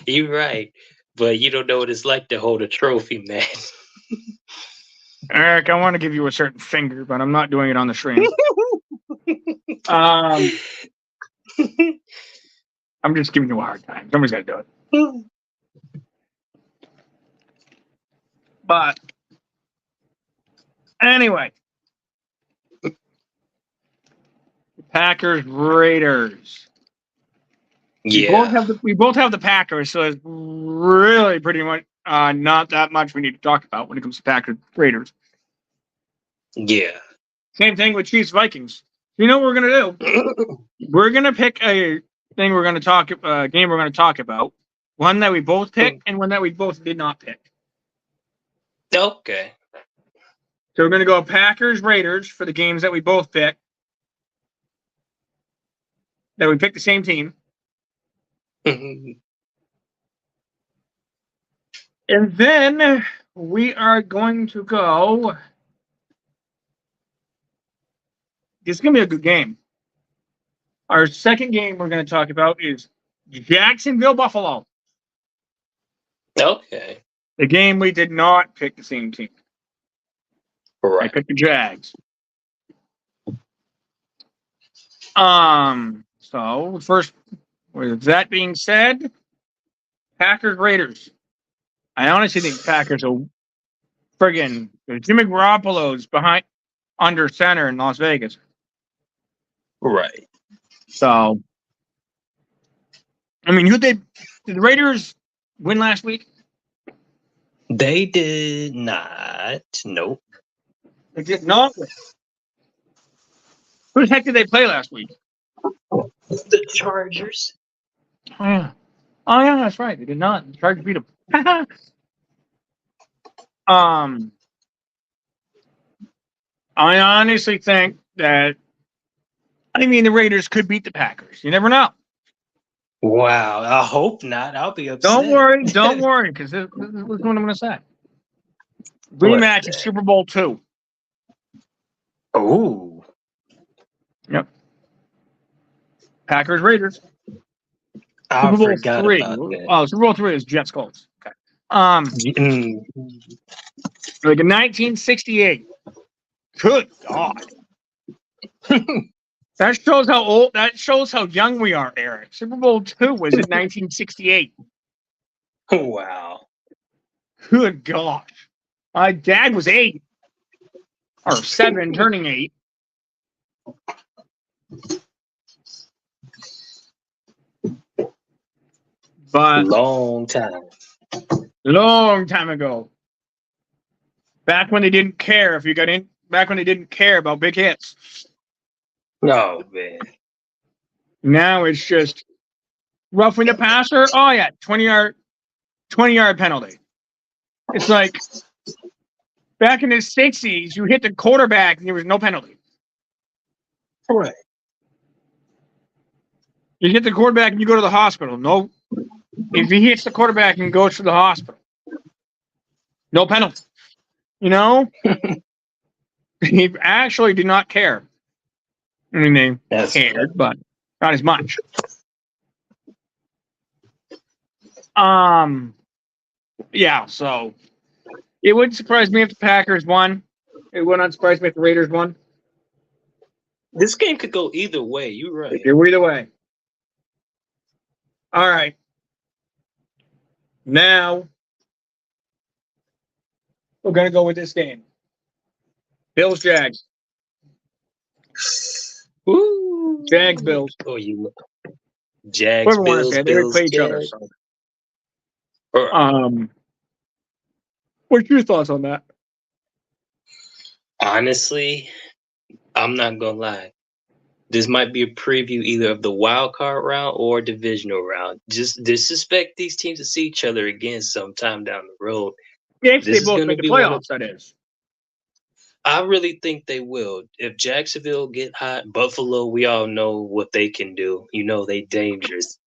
B: You're right, but you don't know what it's like to hold a trophy, man.
A: Eric, I want to give you a certain finger, but I'm not doing it on the stream. I'm just giving you a hard time. Somebody's got to do it. But anyway, Packers Raiders.
B: Yeah.
A: We both have the Packers, so it's really pretty much not that much we need to talk about when it comes to Packers Raiders.
B: Yeah.
A: Same thing with Chiefs Vikings. You know what we're gonna do? We're gonna pick a thing we're gonna talk game we're gonna talk about. One that we both picked and one that we both did not pick.
B: Okay.
A: So we're gonna go Packers Raiders for the games that we both picked. That we picked the same team. And then we are going to go. It's going to be a good game. Our second game we're going to talk about is Jacksonville Buffalo.
B: Okay.
A: The game we did not pick the same team.
B: Right.
A: I picked the Jags. So first, with that being said, Packers Raiders. I honestly think Packers will friggin' Jimmy Garoppolo's behind under center in Las Vegas.
B: Right.
A: So, I mean, did the Raiders win last week?
B: They did not. Nope.
A: They did not win. Who the heck did they play last week?
B: The Chargers.
A: Oh yeah, that's right. They did not. The Chargers beat them. I honestly think that. I mean, the Raiders could beat the Packers. You never know.
B: Wow. I hope not. I'll be upset.
A: Don't worry, because this is what I'm going to say. Rematch of Super Bowl II.
B: Oh.
A: Yep. Packers Raiders.
B: I
A: Super Bowl
B: forgot
A: 3.
B: about that.
A: Oh, Super Bowl 3 is Jets Colts. Okay. Like in 1968. Good God. That shows how old. That shows how young we are, Eric. Super Bowl II was in 1968.
B: Wow.
A: Good gosh. My dad was 8 or 7, turning 8. But
B: long time
A: ago. Back when they didn't care if you got in. Back when they didn't care about big hits.
B: Oh man.
A: Now it's just roughing the passer. Oh yeah, 20-yard penalty. It's like back in the 60s, you hit the quarterback and there was no penalty.
B: Right.
A: You hit the quarterback and you go to the hospital. No, if he hits the quarterback and goes to the hospital, no penalty. You know, he actually did not care. I mean, they
B: That's
A: cared, but not as much. Yeah, so it wouldn't surprise me if the Packers won. It would not surprise me if the Raiders won.
B: this game could go either way. You're right.
A: Either way. All right. Now we're gonna go with this game. Bills Jags.
B: Woo.
A: Jags Bills.
B: Oh, you Jags
A: Whoever wants to
B: Bills
A: say it, they would
B: Bills
A: play each other.
B: Jags.
A: So. What's your thoughts on that?
B: Honestly, I'm not gonna lie. This might be a preview either of the wild card round or divisional round. Just disrespect these teams to see each other again sometime down the road.
A: Yeah, if
B: This
A: they
B: is
A: both
B: gonna
A: make the
B: be one of-
A: playoffs, that is.
B: I really think they will. If Jacksonville get hot, Buffalo, we all know what they can do. You know they dangerous.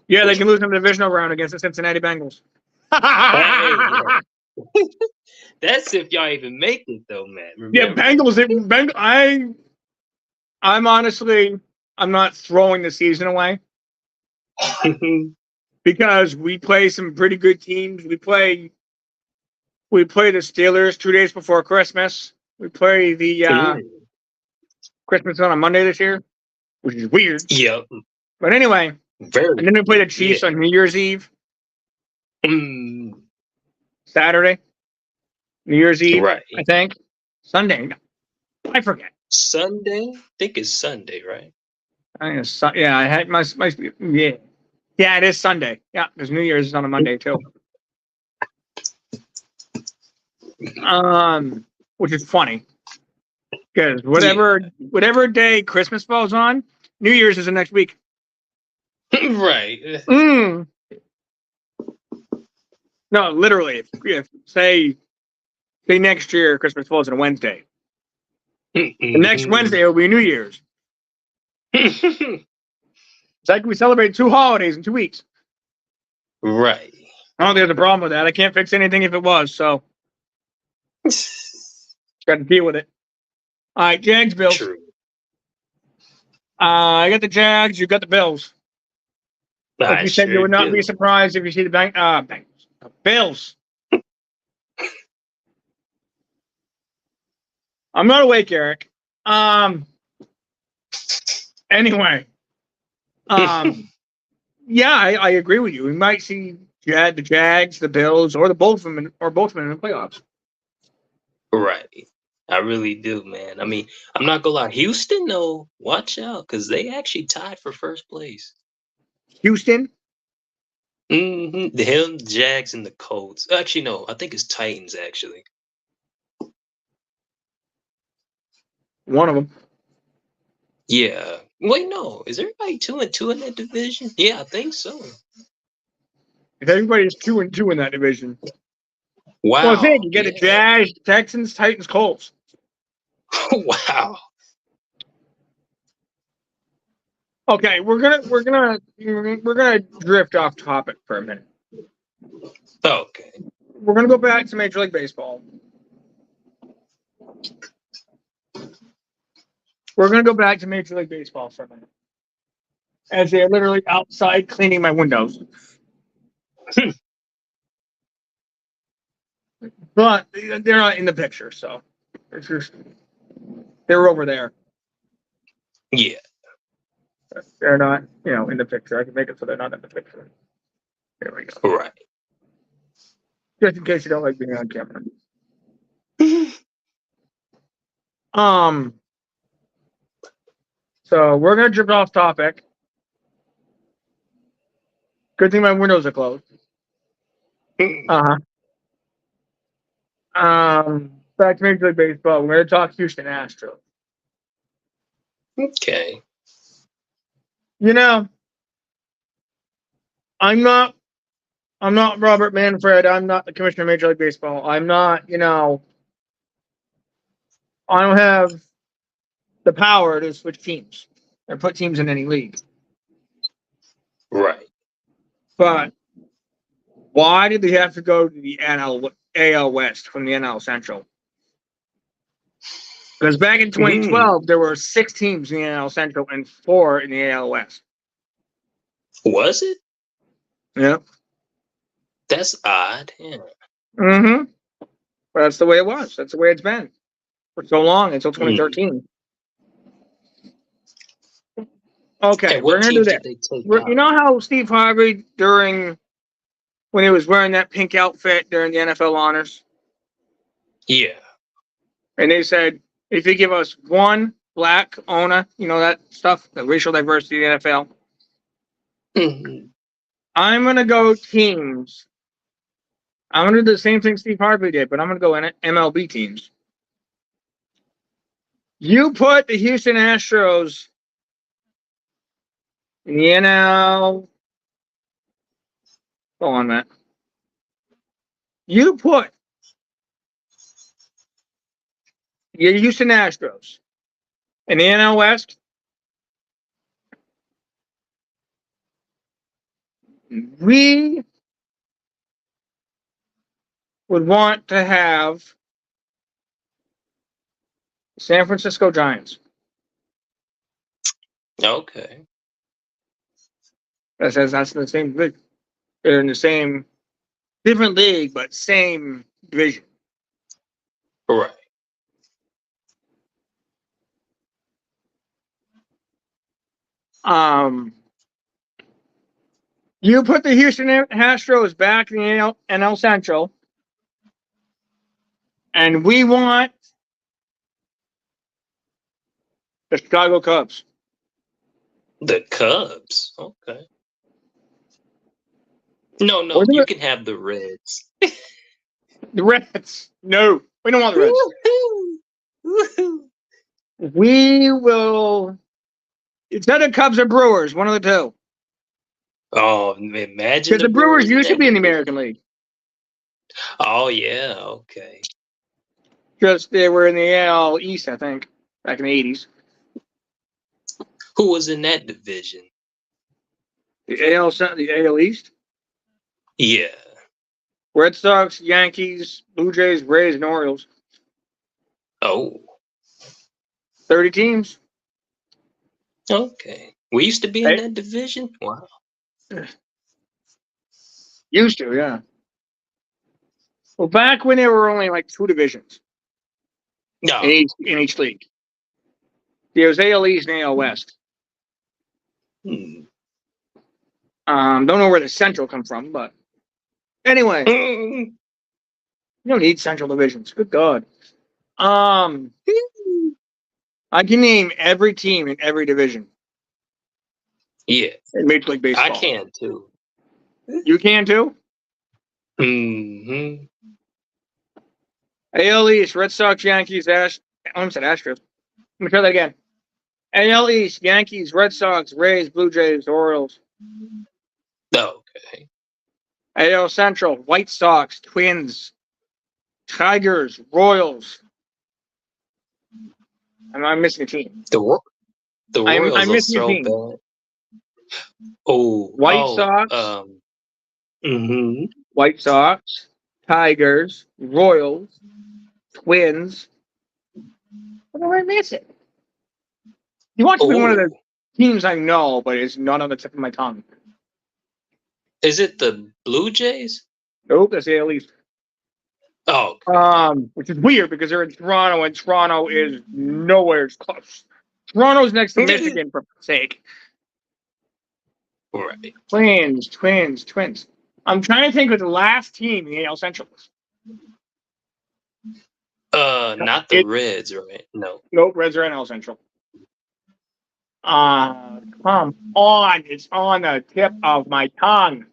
A: Yeah, they can lose in the divisional round against the Cincinnati Bengals.
B: That's if y'all even make it, though, man.
A: Yeah,
B: Remember.
A: Bengals. I'm honestly, I'm not throwing the season away because we play some pretty good teams. We play the Steelers 2 days before Christmas. We play the Christmas on a Monday this year, which is weird.
B: Yep.
A: But anyway,
B: Very.
A: and then we play the Chiefs on New Year's Eve, Saturday, New Year's Eve,
B: Right.
A: I think. Sunday, I forget.
B: Sunday? I think it's Sunday, right?
A: I think it's yeah. I had my yeah. It is Sunday. Yeah, because New Year's is on a Monday too. Which is funny because whatever day Christmas falls on, New Year's is the next week.
B: Right.
A: No, literally. If say next year Christmas falls on a Wednesday, the next Wednesday will be New Year's. It's like we celebrate 2 holidays in 2 weeks.
B: Right.
A: I don't think there's a problem with that. I can't fix anything if it was, so got to deal with it. All right, Jags, Bills.
B: True.
A: I got the Jags. You got the Bills. Like you said, you would not be surprised if you see the Bills. I'm not awake, Eric. Anyway. Yeah, I agree with you. We might see the Jags, the Bills, or both of them in the playoffs.
B: Right. I really do, man. I mean, I'm not gonna lie. Houston, though, watch out, because they actually tied for first place.
A: Houston?
B: Him, Jags, and the Colts. Actually, no, I think it's Titans, actually.
A: One of them.
B: Yeah. Wait, no. Is everybody 2-2 in that division? Yeah, I think so.
A: If everybody's 2-2 in that division.
B: Wow.
A: Well, I think you get the Jags, Texans, Titans, Colts.
B: Wow.
A: Okay, we're gonna drift off topic for a minute.
B: Okay.
A: We're gonna go back to Major League Baseball. We're gonna go back to Major League Baseball for a minute, as they're literally outside cleaning my windows. But they're not in the picture, so it's just they're over there.
B: Yeah.
A: They're not, in the picture. I can make it so they're not in the picture. There we go.
B: Right.
A: Just in case you don't like being on camera. So we're gonna drift off topic. Good thing my windows are closed. Back to Major League Baseball. We're gonna talk Houston Astros.
B: Okay.
A: I'm not Robert Manfred. I'm not the commissioner of Major League Baseball. I'm not, I don't have the power to switch teams or put teams in any league.
B: Right.
A: But why did they have to go to the AL West from the NL Central? Because back in 2012, there were 6 teams in the NL Central and 4 in the AL West.
B: Was it?
A: Yeah.
B: That's odd. Yeah.
A: Mm-hmm. But that's the way it was. That's the way it's been for so long until 2013. Okay,
B: And
A: we're
B: what
A: gonna do
B: teams
A: that.
B: did they take
A: You
B: out?
A: know how Steve Harvey when he was wearing that pink outfit during the NFL honors,
B: Yeah.
A: and they said if you give us one black owner, you know that stuff, the racial diversity in the NFL.
B: Mhm.
A: I'm gonna go teams. I'm gonna do the same thing Steve Harvey did, but I'm gonna go in MLB teams. You put the Houston Astros in the NL. Go on, Matt. You put your Houston Astros in the NL West. We would want to have San Francisco Giants.
B: Okay.
A: That's the same league. They're in the same different league, but same division.
B: Right.
A: You put the Houston Astros back in the NL Central, and we want the Chicago Cubs.
B: The Cubs. Okay. No, you can have the Reds.
A: The Reds. No, we don't want the Reds.
B: Woohoo!
A: We will. It's either Cubs or Brewers, one of the two.
B: Oh, imagine
A: Because the Brewers used to be in the American League.
B: Oh yeah, okay.
A: Just they were in the AL East, I think, back in the 80s.
B: Who was in that division?
A: The AL East.
B: Yeah.
A: Red Sox, Yankees, Blue Jays, Rays, and Orioles.
B: Oh.
A: 30 teams.
B: Okay. We used to be in that division? Wow.
A: Used to, yeah. Well, back when there were only like 2 divisions
B: No.
A: in each league. There was AL East and AL West. Don't know where the Central come from, but anyway, you don't need Central divisions. Good God. I can name every team in every division.
B: Yeah.
A: In Major League Baseball.
B: I can too.
A: You can too?
B: Mm-hmm.
A: AL East, Red Sox, Yankees, I almost said Astros. Let me try that again. AL East, Yankees, Red Sox, Rays, Blue Jays, Orioles.
B: Okay.
A: AL Central, White Sox, Twins, Tigers, Royals. I'm missing a team.
B: The Royals
A: I'm
B: are
A: missing a
B: so
A: team.
B: bad.
A: White Sox. White Sox, Tigers, Royals, Twins. What am I missing? You want to be one of the teams I know, but it's not on the tip of my tongue.
B: Is it the Blue Jays?
A: Nope, that's AL East.
B: Oh. Okay.
A: Which is weird because they're in Toronto, and Toronto is nowhere close. Toronto's next to Michigan, for sake.
B: Right.
A: Twins. I'm trying to think of the last team in the AL Central was.
B: Not the Reds, right? No.
A: Nope, Reds are in AL Central. Come on. It's on the tip of my tongue.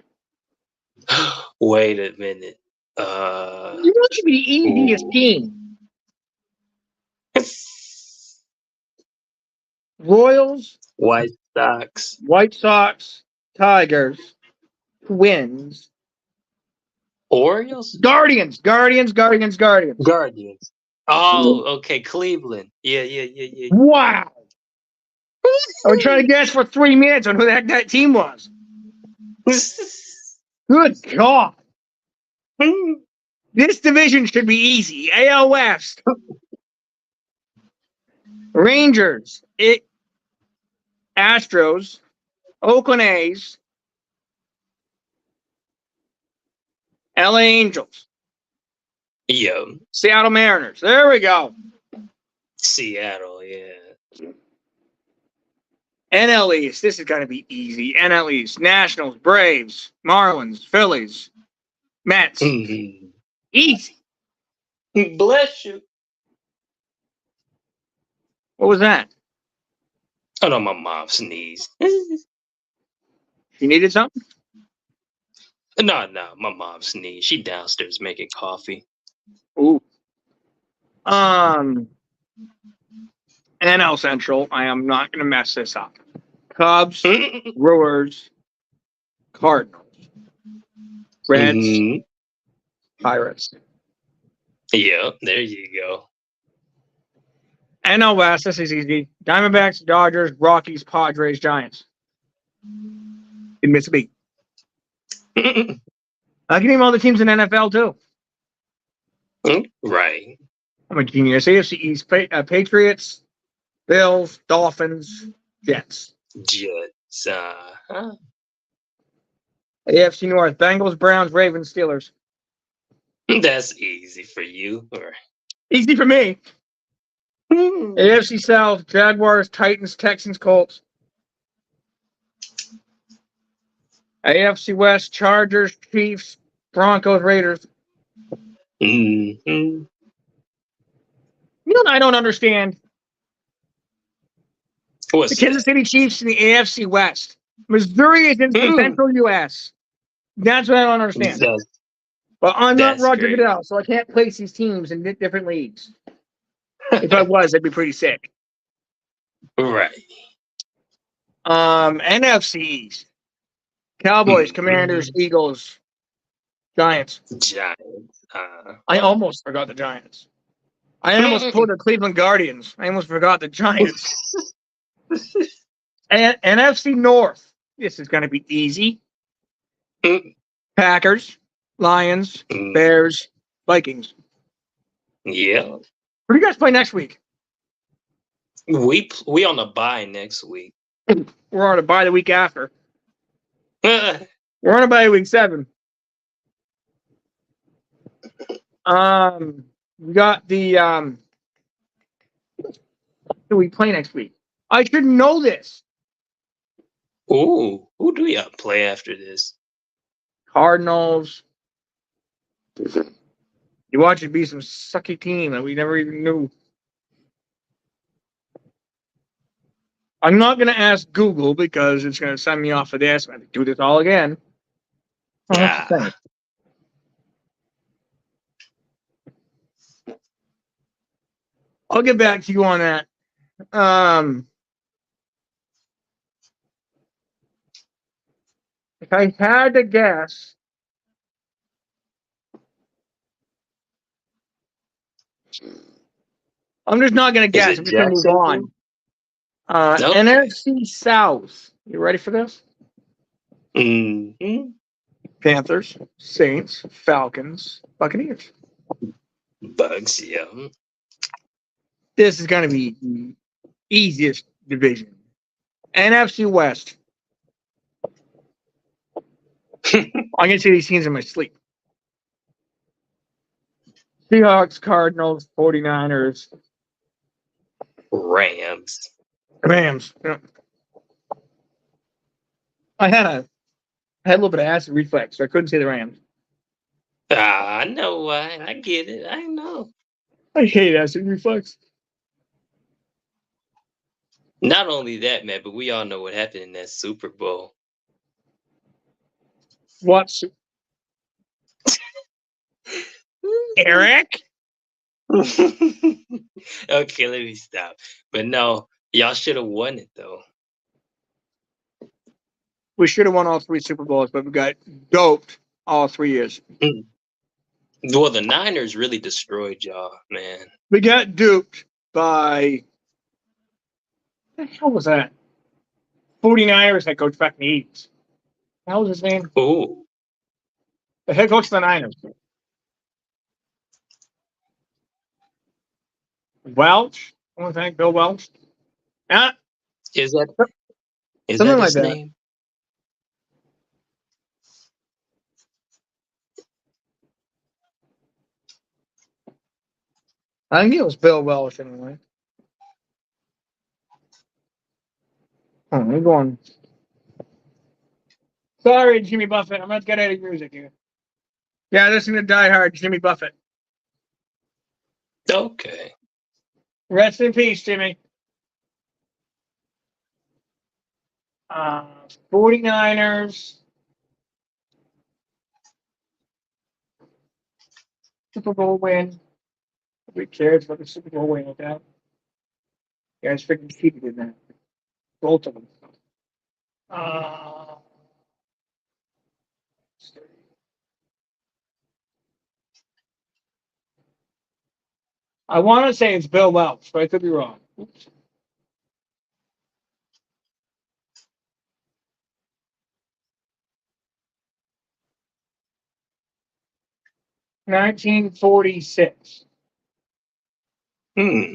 B: Wait a minute.
A: You want to be the easiest team. Royals,
B: White Sox,
A: Tigers, Twins,
B: Orioles,
A: Guardians.
B: Oh, okay, Cleveland. Yeah.
A: Wow. I was trying to guess for 3 minutes on who the heck that team was. Good God. This division should be easy. AL West. Rangers, Astros, Oakland A's, LA Angels,
B: Yo,
A: Seattle Mariners. There we go.
B: Seattle, yeah.
A: NL East. This is going to be easy. NL East, Nationals, Braves, Marlins, Phillies, Mets.
B: Mhm.
A: Easy.
B: Bless you.
A: What was that?
B: Oh no, my mom sneezed.
A: You needed something?
B: No, my mom sneezed. She downstairs making coffee.
A: Ooh. NL Central. I am not going to mess this up. Cubs, Brewers, Cardinals, Reds,
B: Mhm.
A: Pirates.
B: Yeah, there you go.
A: NL West. This is easy. Diamondbacks, Dodgers, Rockies, Padres, Giants. In Mississippi. I can name all the teams in NFL too.
B: Right.
A: I'm a genius. AFC East, Patriots, Bills, Dolphins, Jets.
B: Jets.
A: AFC North, Bengals, Browns, Ravens, Steelers.
B: That's easy for you. Or
A: Easy for me. AFC South, Jaguars, Titans, Texans, Colts. AFC West, Chargers, Chiefs, Broncos, Raiders.
B: Mhm.
A: You know what I don't understand?
B: What's
A: The Kansas
B: that?
A: City Chiefs in the AFC West. Missouri is in the Central U.S. That's what I don't understand. But I'm not
B: That's
A: Roger
B: great.
A: Goodell, so I can't place these teams in different leagues. If I was, I'd be pretty sick.
B: Right.
A: NFC East. Cowboys, Commanders, Eagles, Giants.
B: Giants.
A: I almost forgot the Giants. I almost put the Cleveland Guardians. I almost forgot the Giants. And NFC North. This is going to be easy. Packers, Lions, Bears, Vikings.
B: Yeah.
A: Who do you guys play next week?
B: We on a bye next week.
A: We're on a bye the week after. We're on a bye week 7. We got the who do we play next week? I should know this.
B: Ooh, who do y'all play after this?
A: Cardinals. You watch it be some sucky team that we never even knew. I'm not going to ask Google because it's going to send me off of this. I have to do this all again. I'll get back to you on that. If I had to guess, I'm just not going to guess. I'm just going to move on.
B: Okay.
A: NFC South. You ready for this?
B: Mm-hmm.
A: Panthers, Saints, Falcons, Buccaneers.
B: Bugs, yeah.
A: This is going to be the easiest division. NFC West. I'm going to see these teams in my sleep. Seahawks, Cardinals, 49ers.
B: Rams.
A: Yeah. I had a little bit of acid reflex, so I couldn't say the Rams.
B: I know why. I get it. I know.
A: I hate acid reflex.
B: Not only that, man, but we all know what happened in that Super Bowl.
A: What? Eric?
B: Okay, let me stop. But no, y'all should have won it though.
A: We should have won all 3 Super Bowls, but we got doped all 3 years.
B: Well, the Niners really destroyed y'all, man.
A: We got duped by what the hell was that? 49ers head coach back in the 80s. What the hell was his name?
B: Ooh.
A: The head coach of the Niners. Welch I want to thank Bill Welch. Ah,
B: Is that
A: something like
B: his
A: that.
B: name?
A: I think it was Bill Welch anyway. Oh, let me go on. Sorry, Jimmy Buffett. I'm not good at music here. Yeah, listen to Die Hard, Jimmy Buffett.
B: Okay.
A: Rest in peace, Jimmy. 49ers. Super Bowl win. Nobody cares about the Super Bowl win, okay? You guys freaking cheated in that. Both of them. Uh, I want to say it's Bill Welch, but I could be wrong. Oops. $1946.
B: Hmm.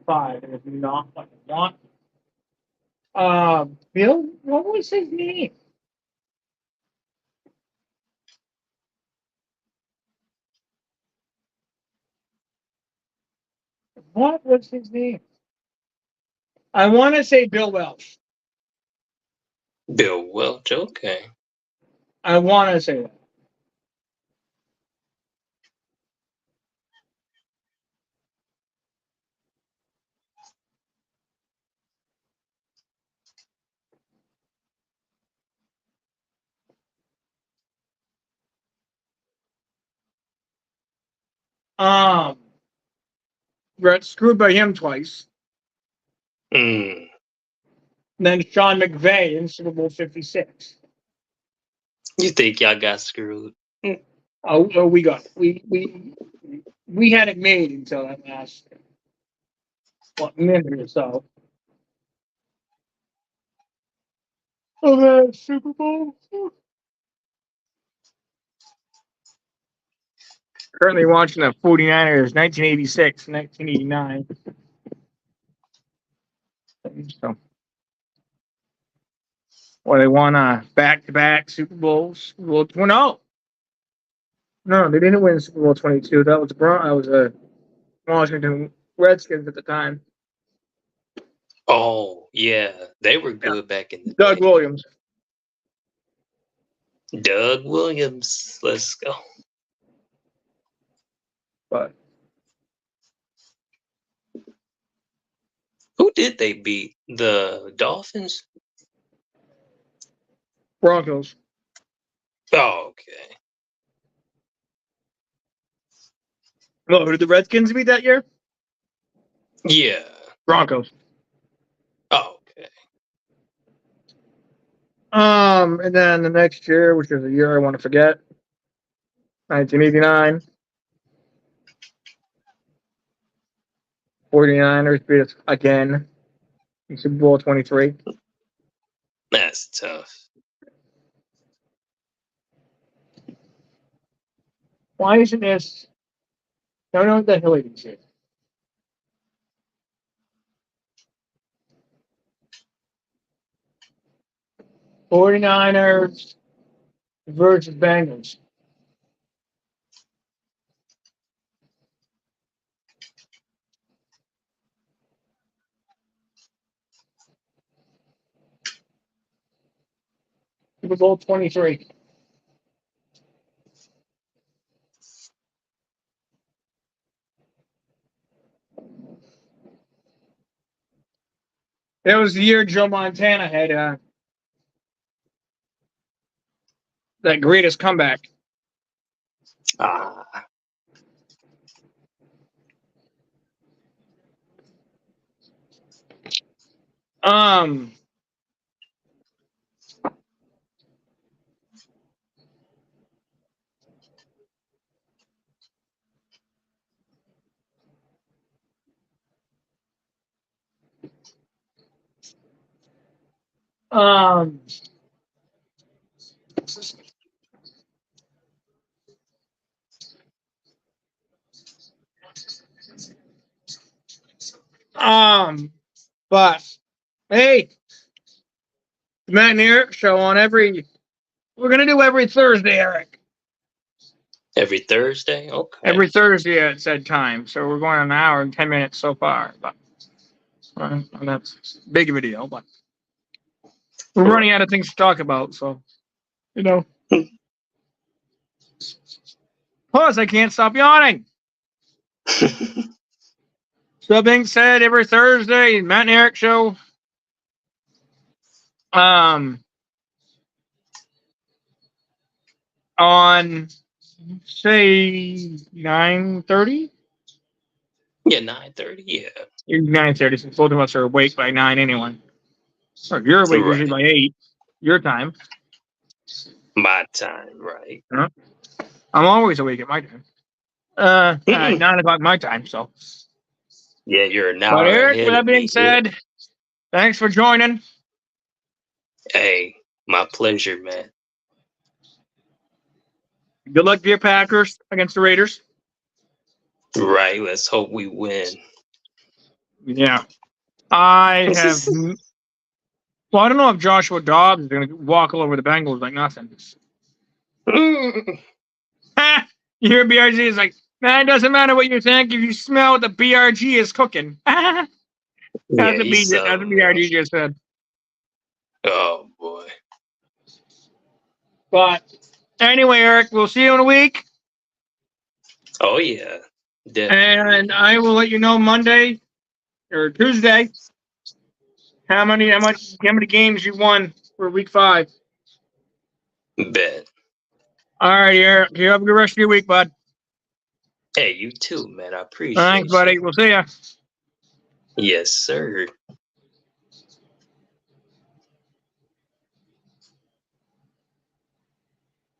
A: 5. And if not what I want. Bill, what was his name? What was his name? I want to say Bill Welch.
B: Bill Welch. Okay.
A: I want to say that. Got screwed by him twice.
B: Hmm.
A: Then Sean McVay in Super Bowl 56.
B: You think y'all got screwed?
A: Oh, we had it made until that last minute or so. Oh, the Super Bowl. Currently watching the 49ers 1986, 1989. So, well, they won back-to-back Super Bowls. Well, no, they didn't win Super Bowl 22. That was a Washington Redskins at the time.
B: Oh, yeah. They were
A: Yeah.
B: good back in the
A: Doug
B: day.
A: Williams.
B: Doug Williams. Let's go.
A: But
B: Who did they beat? The Dolphins?
A: Broncos.
B: Oh, okay.
A: Well, who did the Redskins beat that year?
B: Yeah.
A: Broncos.
B: Oh, okay.
A: And then the next year, which is a year I want to forget, 1989. 49ers beat us again in Super Bowl 23.
B: That's tough.
A: Why isn't this? I don't know what the hell it is. 49ers versus Bengals. Super Bowl 23. It was the year Joe Montana had that greatest comeback.
B: Ah.
A: Um, um, But hey, the Matt and Eric show on we're gonna do every Thursday, Eric.
B: Every Thursday? Okay.
A: Every Thursday at said time. So we're going an hour and 10 minutes so far. But that's a big video, but we're running out of things to talk about, so Plus, I can't stop yawning. So being said, every Thursday, Matt and Eric show. On say 9:30.
B: Yeah, 9:30. Yeah.
A: 9:30. Since both of us are awake by 9 anyway. Or you're awake usually by 8. Your time.
B: My time, right?
A: Huh? I'm always awake at my time. 9 o'clock my time. So.
B: Yeah, you're an hour.
A: But Eric, with that being said, thanks for joining.
B: Hey, my pleasure, man.
A: Good luck to your Packers against the Raiders.
B: Right. Let's hope we win.
A: Yeah. I have. Well, I don't know if Joshua Dobbs is going to walk all over the Bengals like nothing. You hear BRG is like, man, it doesn't matter what you think if you smell what the BRG is cooking. That's what BRG just said.
B: Oh, boy.
A: But anyway, Eric, we'll see you in a week.
B: Oh, yeah. Definitely.
A: And I will let you know Monday or Tuesday how many games you won for week 5.
B: Bet.
A: All right, Eric. You have a good rest of your week, bud.
B: Hey, you too, man. I appreciate it.
A: Thanks, buddy. We'll see ya.
B: Yes, sir.